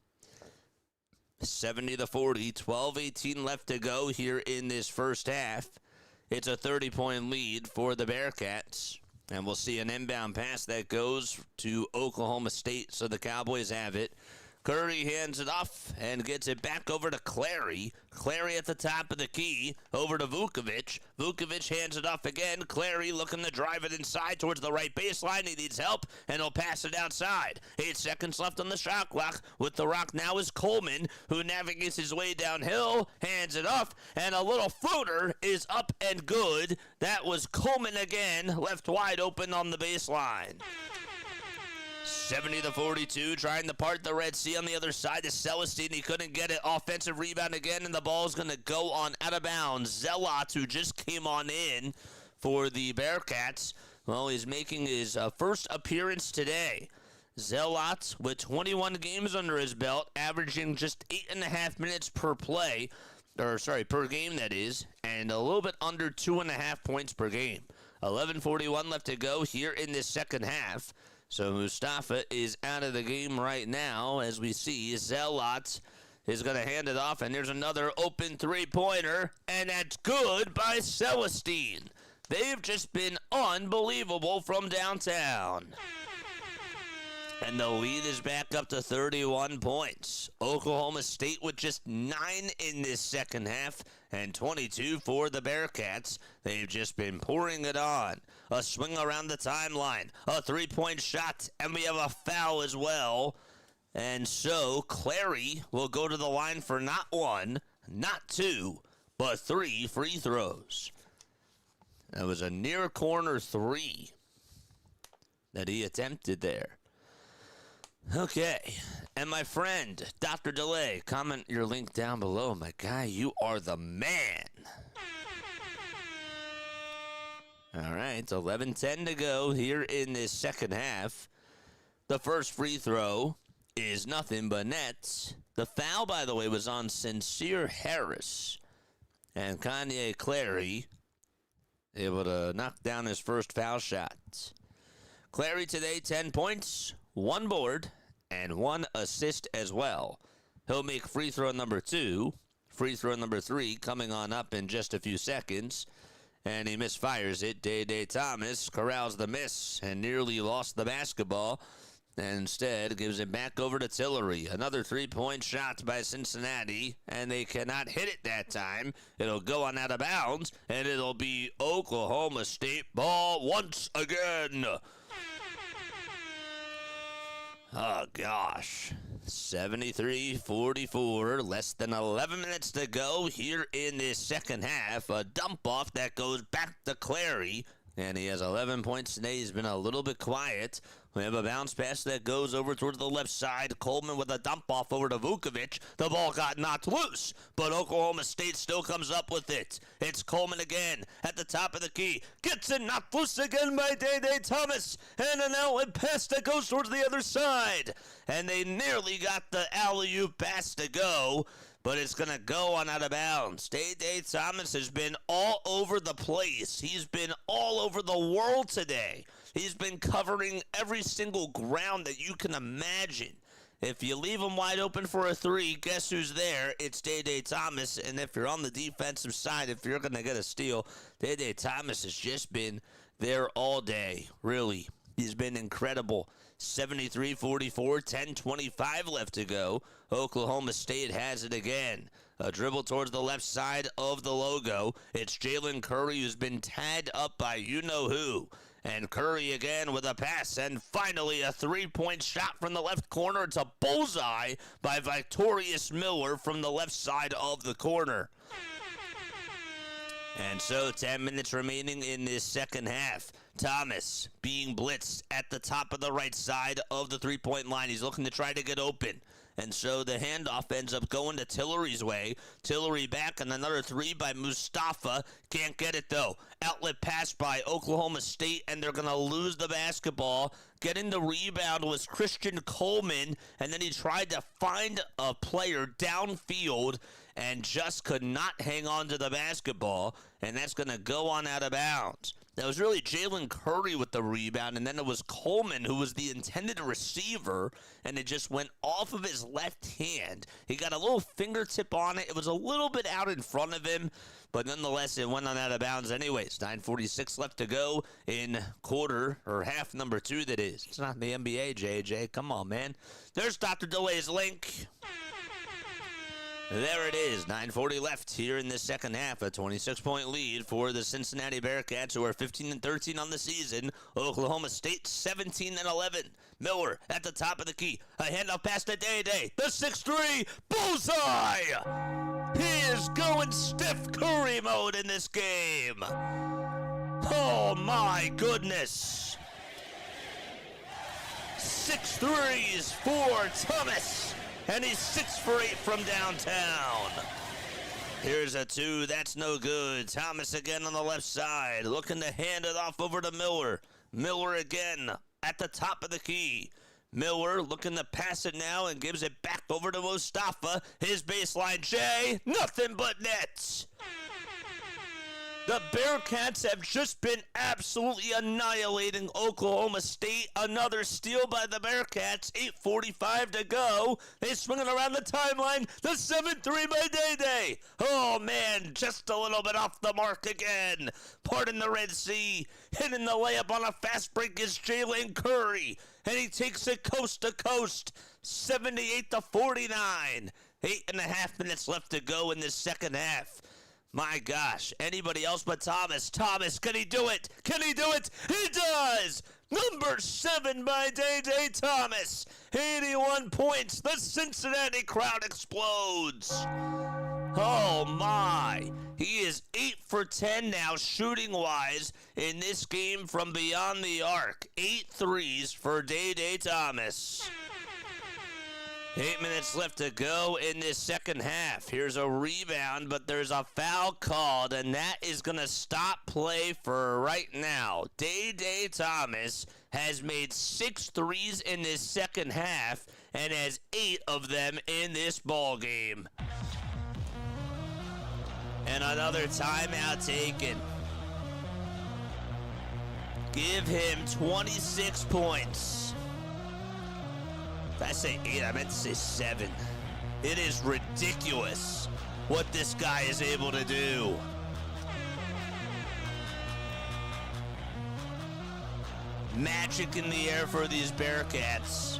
70-40, 12:18 left to go here in this first half. It's a 30-point lead for the Bearcats. And we'll see an inbound pass that goes to Oklahoma State, so the Cowboys have it. Curry hands it off and gets it back over to Clary. Clary at the top of the key, over to Vukovic. Vukovic hands it off again. Clary looking to drive it inside towards the right baseline. He needs help, and he'll pass it outside. 8 seconds left on the shot clock. With the rock now is Coleman, who navigates his way downhill, hands it off, and a little floater is up and good. That was Coleman again, left wide open on the baseline. 70-42, trying to part the Red Sea on the other side to Celestine. He couldn't get it. Offensive rebound again, and the ball's going to go on out of bounds. Zealot, who just came on in for the Bearcats, well, he's making his first appearance today. Zealot, with 21 games under his belt, averaging just 8.5 minutes per game, that is, and a little bit under 2.5 points per game. 11:41 left to go here in this second half. So Mustafa is out of the game right now, as we see. Zealot is going to hand it off, and there's another open three-pointer, and that's good by Celestine. They've just been unbelievable from downtown. And the lead is back up to 31 points. Oklahoma State with just 9 in this second half and 22 for the Bearcats. They've just been pouring it on. A swing around the timeline, a three-point shot, and we have a foul as well. And so Clary will go to the line for not 1, not 2, but 3 free throws. That was a near corner 3 that he attempted there. Okay, and my friend, Dr. DeLay, comment your link down below. My guy, you are the man. All right, 11:10 to go here in this second half. The first free throw is nothing but net. The foul, by the way, was on Sincere Harris. And Kanye Clary able to knock down his first foul shot. Clary today, 10 points, 1 board, and 1 assist as well. He'll make free throw number 2. Free throw number 3 coming on up in just a few seconds. And he misfires it. Day Thomas corrals the miss and nearly lost the basketball. And instead gives it back over to Tillery. Another 3-point shot by Cincinnati, and they cannot hit it that time. It'll go on out of bounds, and it'll be Oklahoma State ball once again. Oh, gosh. 73-44, less than 11 minutes to go here in this second half. A dump-off that goes back to Clary, and he has 11 points today. He's been a little bit quiet. We have a bounce pass that goes over towards the left side. Coleman with a dump off over to Vukovic. The ball got knocked loose, but Oklahoma State still comes up with it. It's Coleman again at the top of the key. Gets it knocked loose again by Day Thomas. And an outlet pass that goes towards the other side. And they nearly got the alley-oop pass to go, but it's going to go on out of bounds. Day Thomas has been all over the place. He's been all over the world today. He's been covering every single ground that you can imagine. If you leave him wide open for a 3, guess who's there? It's Day Thomas. And if you're on the defensive side, if you're going to get a steal, Day Thomas has just been there all day. Really, he's been incredible. 73-44, 10:25 left to go. Oklahoma State has it again. A dribble towards the left side of the logo. It's Jalen Curry, who's been tagged up by you-know-who. And Curry again with a pass, and finally a 3-point shot from the left corner. It's a bullseye by Victorious Miller from the left side of the corner. And so 10 minutes remaining in this second half. Thomas being blitzed at the top of the right side of the 3-point line. He's looking to try to get open. And so the handoff ends up going to Tillery's way. Tillery back on another 3 by Mustafa. Can't get it, though. Outlet pass by Oklahoma State, and they're going to lose the basketball. Getting the rebound was Christian Coleman, and then he tried to find a player downfield and just could not hang on to the basketball, and that's going to go on out of bounds. That was really Jalen Curry with the rebound, and then it was Coleman who was the intended receiver, and it just went off of his left hand. He got a little fingertip on it. It was a little bit out in front of him, but nonetheless, it went on out of bounds anyways. 9:46 left to go in quarter, or half number 2, that is. It's not the NBA, JJ. Come on, man. There's Dr. DeLay's link. There it is, 9:40 left here in this second half. A 26-point lead for the Cincinnati Bearcats, who are 15-13 on the season. Oklahoma State 17-11. Miller at the top of the key. A handoff pass to Day. The 6-3, bullseye! He is going stiff Curry mode in this game. Oh my goodness. 6 threes for Thomas. And he's 6 for 8 from downtown. Here's a 2. That's no good. Thomas again on the left side. Looking to hand it off over to Miller. Miller again at the top of the key. Miller looking to pass it now and gives it back over to Mustafa. His baseline J. Nothing but nets. The Bearcats have just been absolutely annihilating Oklahoma State. Another steal by the Bearcats. 8:45 to go. They swing it around the timeline. The 7-3 by Day. Oh, man, just a little bit off the mark again. Pardon the Red Sea. Hitting the layup on a fast break is Jalen Curry. And he takes it coast to coast. 78-49. 8.5 minutes left to go in this second half. My gosh, anybody else but Thomas. Thomas, can he do it? Can he do it? He does! Number 7 by Day Thomas. 81 points. The Cincinnati crowd explodes. Oh, my. He is 8 for 10 now, shooting-wise, in this game from beyond the arc. 8 threes for Day Thomas. 8 minutes left to go in this second half. Here's a rebound, but there's a foul called, and that is going to stop play for right now. Day Thomas has made 6 threes in this second half, and has 8 of them in this ball game. And another timeout taken. Give him 26 points. Did I say 8? I meant to say 7. It is ridiculous what this guy is able to do. Magic in the air for these Bearcats.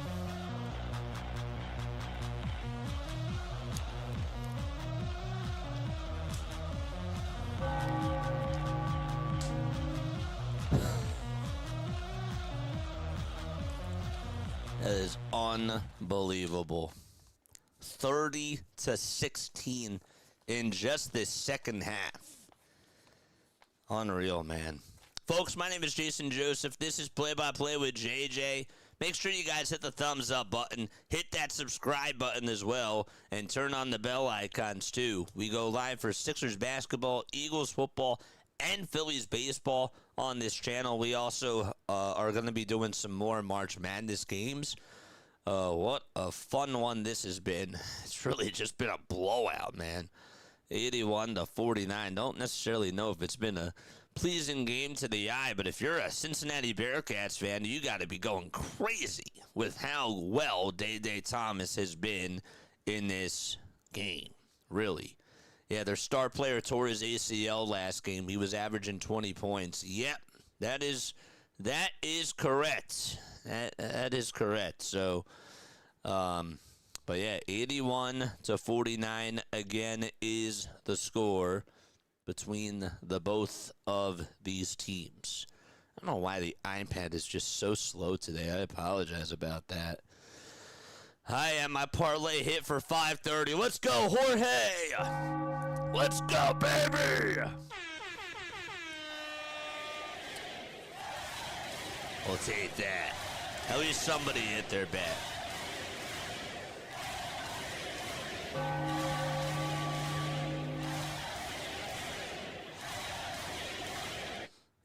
That is unbelievable. 30-16 in just this second half. Unreal, man. Folks, my name is Jason Joseph. This is Play by Play with JJ. Make sure you guys hit the thumbs up button, hit that subscribe button as well, and turn on the bell icons too. We go live for Sixers basketball, Eagles football, and Phillies baseball on this channel. We also are going to be doing some more March Madness games. What a fun one this has been. It's really just been a blowout, man. 81-49. Don't necessarily know if it's been a pleasing game to the eye, but if you're a Cincinnati Bearcats fan, you got to be going crazy with how well Day Thomas has been in this game. Really. Yeah, their star player tore his ACL last game. He was averaging 20 points. Yep, that is correct. That is correct. So, but yeah, 81-49 again is the score between the both of these teams. I don't know why the iPad is just so slow today. I apologize about that. I am my parlay hit for 5:30. Let's go, Jorge! Let's go, baby! We'll take that. At least somebody hit their bet.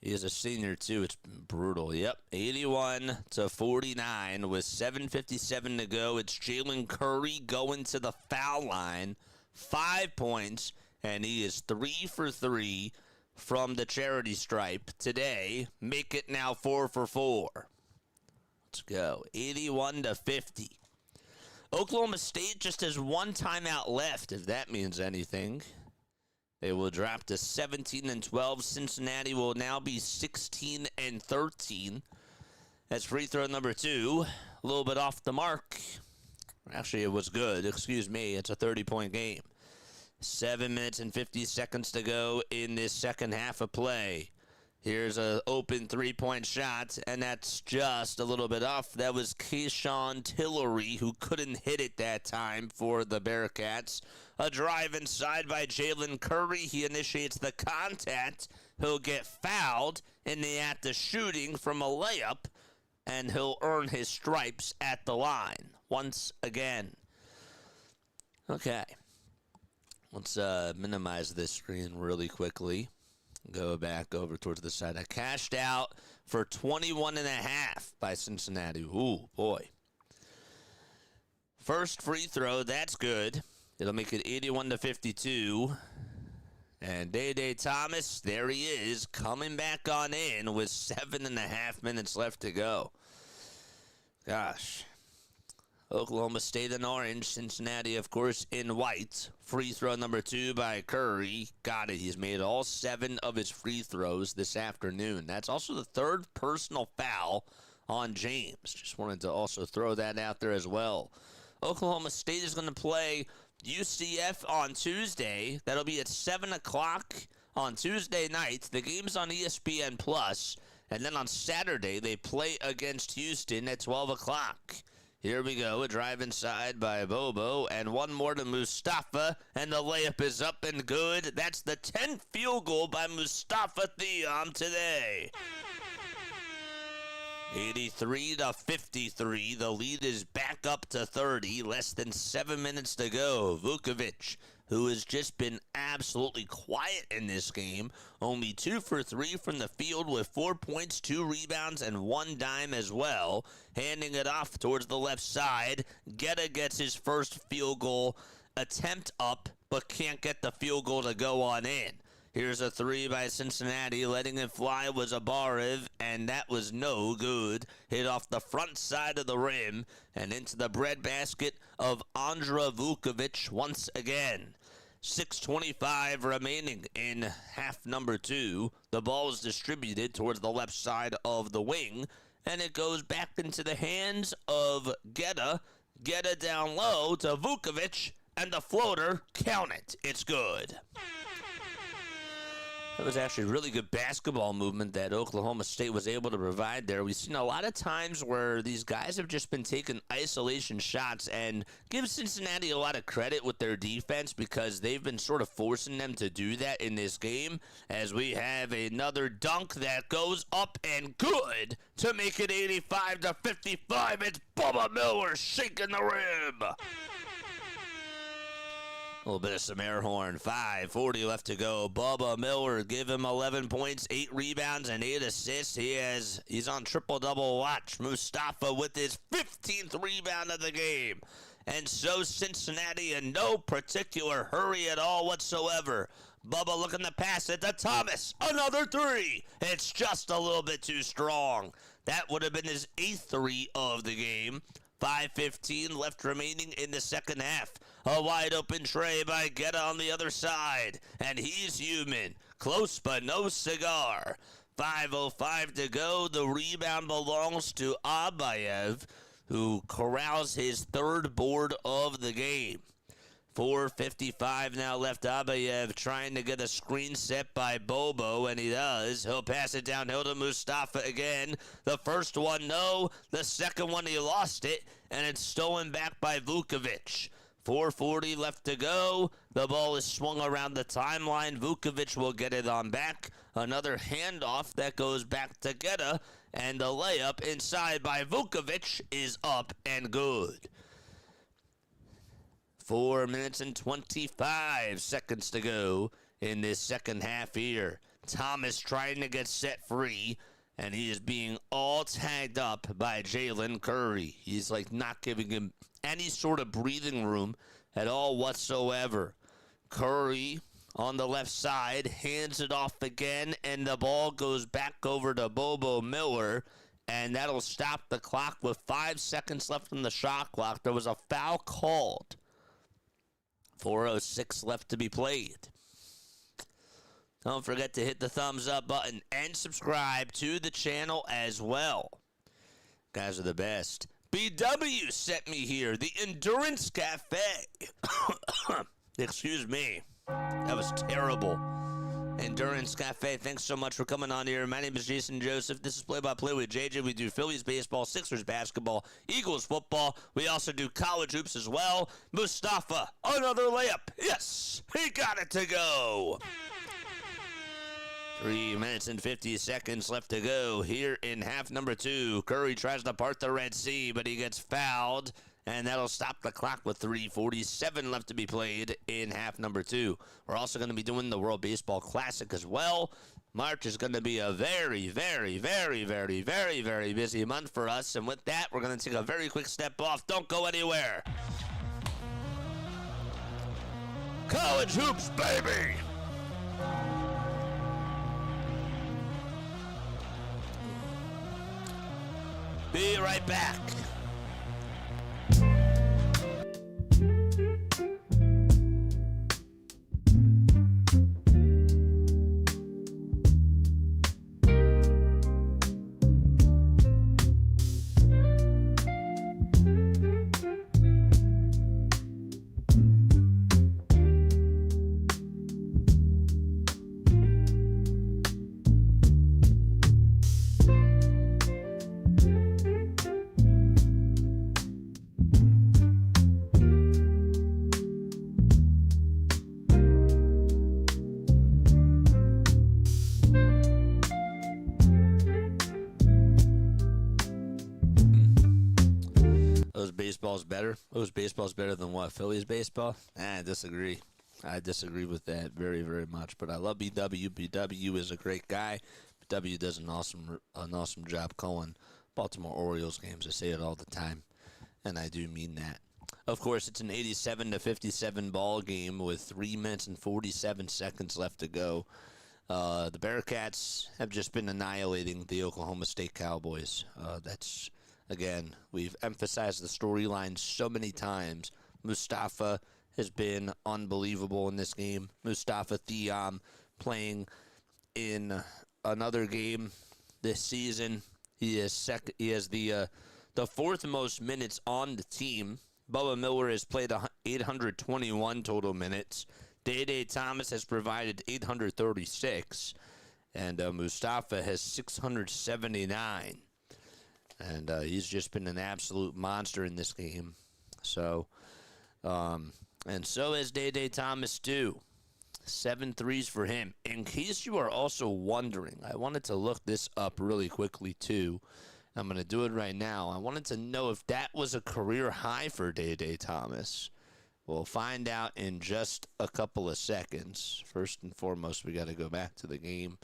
He is a senior, too. It's brutal. Yep, 81-49 with 7:57 to go. It's Jalen Curry going to the foul line. 5 points, and he is 3 for 3 from the charity stripe today. Make it now 4 for 4. Let's go. 81-50. Oklahoma State just has one timeout left, if that means anything. They will drop to 17-12. Cincinnati will now be 16-13. That's free throw number 2. A little bit off the mark. Actually, it was good. Excuse me. It's a 30-point game. 7 minutes and 50 seconds to go in this second half of play. Here's an open three-point shot, and that's just a little bit off. That was Keyshawn Tillery, who couldn't hit it that time for the Bearcats. A drive inside by Jalen Curry. He initiates the contact. He'll get fouled in the act of shooting from a layup, and he'll earn his stripes at the line once again. Okay. Let's minimize this screen really quickly. Go back over towards the side. I cashed out for 21.5 by Cincinnati. Ooh, boy. First free throw, that's good. It'll make it 81-52. And Day Thomas, there he is, coming back on in with 7.5 minutes left to go. Gosh. Oklahoma State in orange, Cincinnati, of course, in white. Free throw number 2 by Curry. Got it. He's made all 7 of his free throws this afternoon. That's also the 3rd personal foul on James. Just wanted to also throw that out there as well. Oklahoma State is going to play UCF on Tuesday. That'll be at 7 o'clock on Tuesday night. The game's on ESPN+. And then on Saturday, they play against Houston at 12 o'clock. Here we go, a drive inside by Bobo, and one more to Mustafa, and the layup is up and good. That's the 10th field goal by Mustafa Theom today. 83-53, the lead is back up to 30, less than 7 minutes to go. Vukovic who has just been absolutely quiet in this game. Only 2 for 3 from the field with 4 points, 2 rebounds, and 1 dime as well. Handing it off towards the left side. Geta gets his first field goal attempt up, but can't get the field goal to go on in. Here's a 3 by Cincinnati. Letting it fly was Abarev, and that was no good. Hit off the front side of the rim and into the breadbasket of Andra Vukovic once again. 6:25 remaining in half number 2. The ball is distributed towards the left side of the wing, and it goes back into the hands of Geta. Geta down low to Vukovic, and the floater, count it. It's good. That was actually really good basketball movement that Oklahoma State was able to provide there. We've seen a lot of times where these guys have just been taking isolation shots, and give Cincinnati a lot of credit with their defense because they've been sort of forcing them to do that in this game, as we have another dunk that goes up and good to make it 85-55. It's Bubba Miller shaking the rim. A little bit of some air horn. 5:40 left to go. Bubba Miller, give him 11 points, 8 rebounds, and 8 assists. He's on triple-double watch. Mustafa with his 15th rebound of the game. And so Cincinnati in no particular hurry at all whatsoever. Bubba looking to pass it to Thomas. Another 3. It's just a little bit too strong. That would have been his 8th 3 of the game. 5:15 left remaining in the second half. A wide open tray by Geta on the other side. And he's human. Close but no cigar. 5:05 to go. The rebound belongs to Abayev, who corrals his 3rd board of the game. 4:55 now left. Abayev trying to get a screen set by Bobo, and he does. He'll pass it downhill to Mustafa again. The first one, no. The second one, he lost it, and it's stolen back by Vukovic. 4:40 left to go. The ball is swung around the timeline. Vukovic will get it on back. Another handoff that goes back to Geta, and the layup inside by Vukovic is up and good. 4 minutes and 25 seconds to go in this second half here. Thomas trying to get set free, and he is being all tagged up by Jalen Curry. He's like not giving him any sort of breathing room at all whatsoever. Curry on the left side hands it off again, and the ball goes back over to Bobo Miller, and that'll stop the clock with 5 seconds left on the shot clock. There was a foul called. 4:06 left to be played. Don't forget to hit the thumbs up button and subscribe to the channel as well. Guys are the best. BW sent me here, the Endurance Cafe. Excuse me. That was terrible. Endurance Cafe, thanks so much for coming on here. My name is Jason Joseph. This is Play-by-Play with JJ. We do Phillies baseball, Sixers basketball, Eagles football. We also do college hoops as well. Mustafa, another layup. Yes, he got it to go. 3 minutes and 50 seconds left to go here in half number 2. Curry tries to part the Red Sea, but he gets fouled, and that'll stop the clock with 3:47 left to be played in half number 2. We're also going to be doing the World Baseball Classic as well. March is going to be a very, very, very, very, very, very busy month for us, and with that, we're going to take a very quick step off. Don't go anywhere. College hoops, baby! Be right back. Baseball's better? Baseball's better than what? Phillies baseball? I disagree. I disagree with that very, very much. But I love BW. BW is a great guy. BW does an awesome job calling Baltimore Orioles games. I say it all the time, and I do mean that. Of course, it's an 87-57 ball game with 3 minutes and 47 seconds left to go. The Bearcats have just been annihilating the Oklahoma State Cowboys. Again, we've emphasized the storyline so many times. Mustafa has been unbelievable in this game. Mustafa Thiam playing in another game this season. He has the fourth most minutes on the team. Bubba Miller has played 821 total minutes. Day Thomas has provided 836, and Mustafa has 679. And he's just been an absolute monster in this game. So, and so has Day Thomas too. 7 threes for him. In case you are also wondering, I wanted to look this up really quickly too. I'm going to do it right now. I wanted to know if that was a career high for Day Thomas. We'll find out in just a couple of seconds. First and foremost, we got to go back to the game,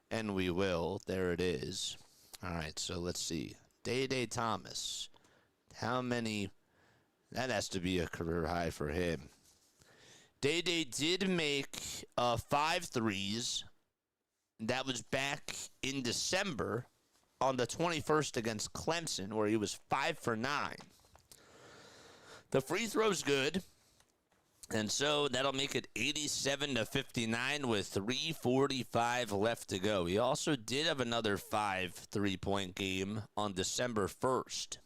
and we will. There it is. All right, so let's see. Day Thomas. How many? That has to be a career high for him. Day did make 5 threes. That was back in December on the 21st against Clemson, where he was 5 for 9. The free throw's good. And so that'll make it 87-59 with 3:45 left to go. He also did have another 5 3-point game on December 1st.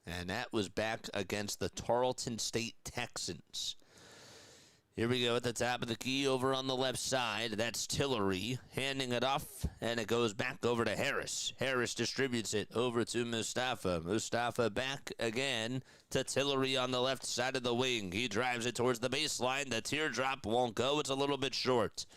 And that was back against the Tarleton State Texans. Here we go at the top of the key over on the left side. That's Tillery handing it off, and it goes back over to Harris. Harris distributes it over to Mustafa. Mustafa back again to Tillery on the left side of the wing. He drives it towards the baseline. The teardrop won't go. It's a little bit short.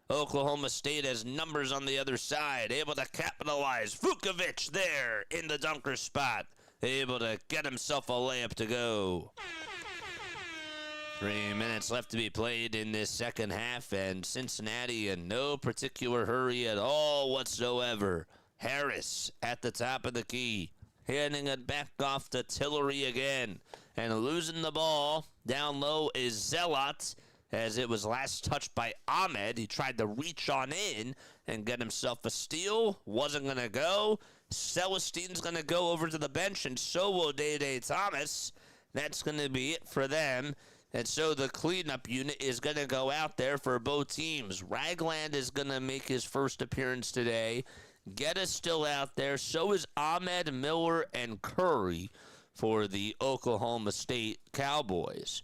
Oklahoma State has numbers on the other side, able to capitalize. Vukovic there in the dunker spot, able to get himself a layup to go. 3 minutes left to be played in this second half, and Cincinnati in no particular hurry at all whatsoever. Harris at the top of the key, handing it back off to Tillery again, and losing the ball down low is Zealot, as it was last touched by Ahmed. He tried to reach on in and get himself a steal. Wasn't going to go. Celestine's going to go over to the bench, and so will Day Thomas. That's going to be it for them. And so the cleanup unit is going to go out there for both teams. Ragland is going to make his first appearance today. Geddes still out there. So is Ahmed, Miller, and Curry for the Oklahoma State Cowboys.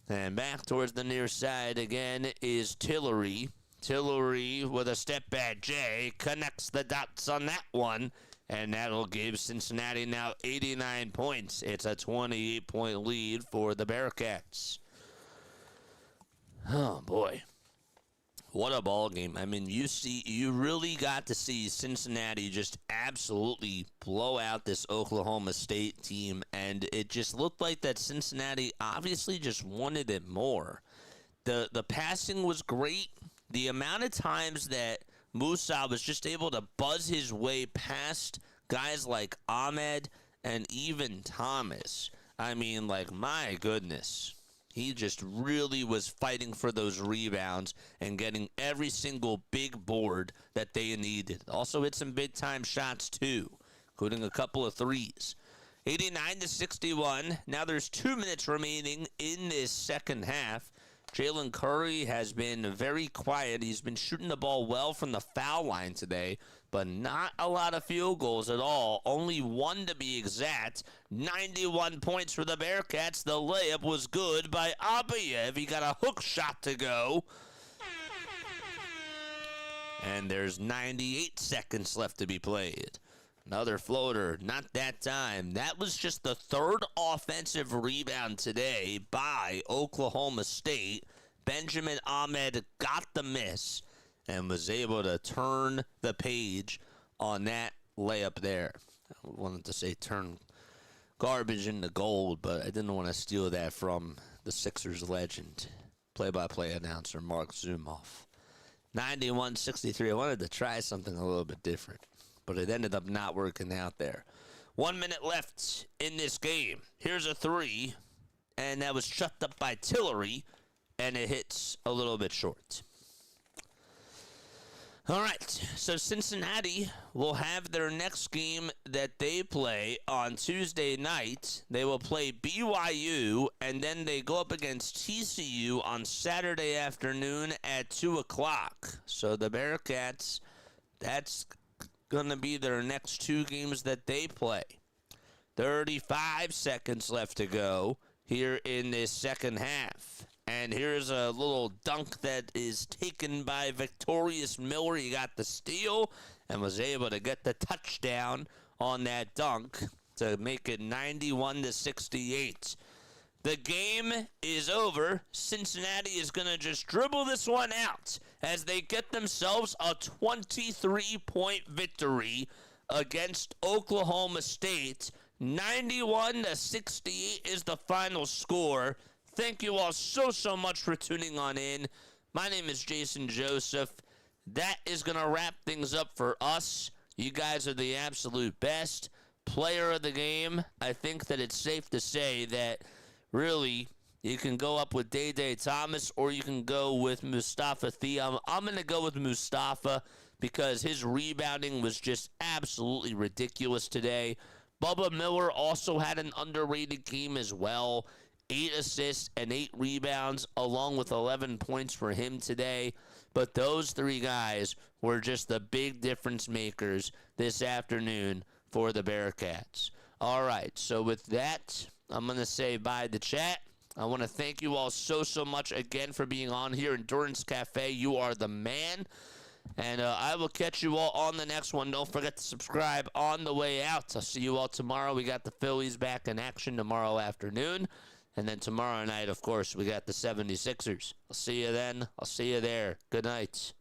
And back towards the near side again is Tillery. Tillery with a step back J connects the dots on that one. And that'll give Cincinnati now 89 points. It's a 28-point lead for the Bearcats. Oh, boy. What a ball game. I mean, you really got to see Cincinnati just absolutely blow out this Oklahoma State team. And it just looked like that Cincinnati obviously just wanted it more. The passing was great. The amount of times that Musa was just able to buzz his way past guys like Ahmed and even Thomas. I mean, like, my goodness. He just really was fighting for those rebounds and getting every single big board that they needed. Also hit some big-time shots, too, including a couple of threes. 89-61. Now there's 2 minutes remaining in this second half. Jalen Curry has been very quiet. He's been shooting the ball well from the foul line today, but not a lot of field goals at all. Only 1 to be exact. 91 points for the Bearcats. The layup was good by Abayev. He got a hook shot to go. And there's 98 seconds left to be played. Another floater, not that time. That was just the third offensive rebound today by Oklahoma State. Benjamin Ahmed got the miss and was able to turn the page on that layup there. I wanted to say turn garbage into gold, but I didn't want to steal that from the Sixers legend. play-by-play announcer Mark Zumoff. 91-63. I wanted to try something a little bit different, but it ended up not working out there. 1 minute left in this game. Here's a three, and that was shut up by Tillery, and it hits a little bit short. All right, so Cincinnati will have their next game that they play on Tuesday night. They will play BYU, and then they go up against TCU on Saturday afternoon at 2 o'clock. So the Bearcats, that's going to be their next two games that they play. 35 seconds left to go here in this second half. And here's a little dunk that is taken by Victorious Miller. He got the steal and was able to get the touchdown on that dunk to make it 91-68. The game is over. Cincinnati is going to just dribble this one out as they get themselves a 23-point victory against Oklahoma State. 91-68 is the final score. Thank you all so much for tuning on in. My name is Jason Joseph. That is going to wrap things up for us. You guys are the absolute best. Player of the game, I think that it's safe to say that really you can go up with Day Thomas or you can go with Mustafa Thiam. I'm going to go with Mustafa because his rebounding was just absolutely ridiculous today. Bubba Miller also had an underrated game as well. 8 assists and 8 rebounds, along with 11 points for him today. But those three guys were just the big difference makers this afternoon for the Bearcats. All right, so with that, I'm going to say bye to chat. I want to thank you all so much again for being on here. Endurance Cafe, you are the man. And I will catch you all on the next one. Don't forget to subscribe on the way out. I'll see you all tomorrow. We got the Phillies back in action tomorrow afternoon. And then tomorrow night, of course, we got the 76ers. I'll see you then. I'll see you there. Good night.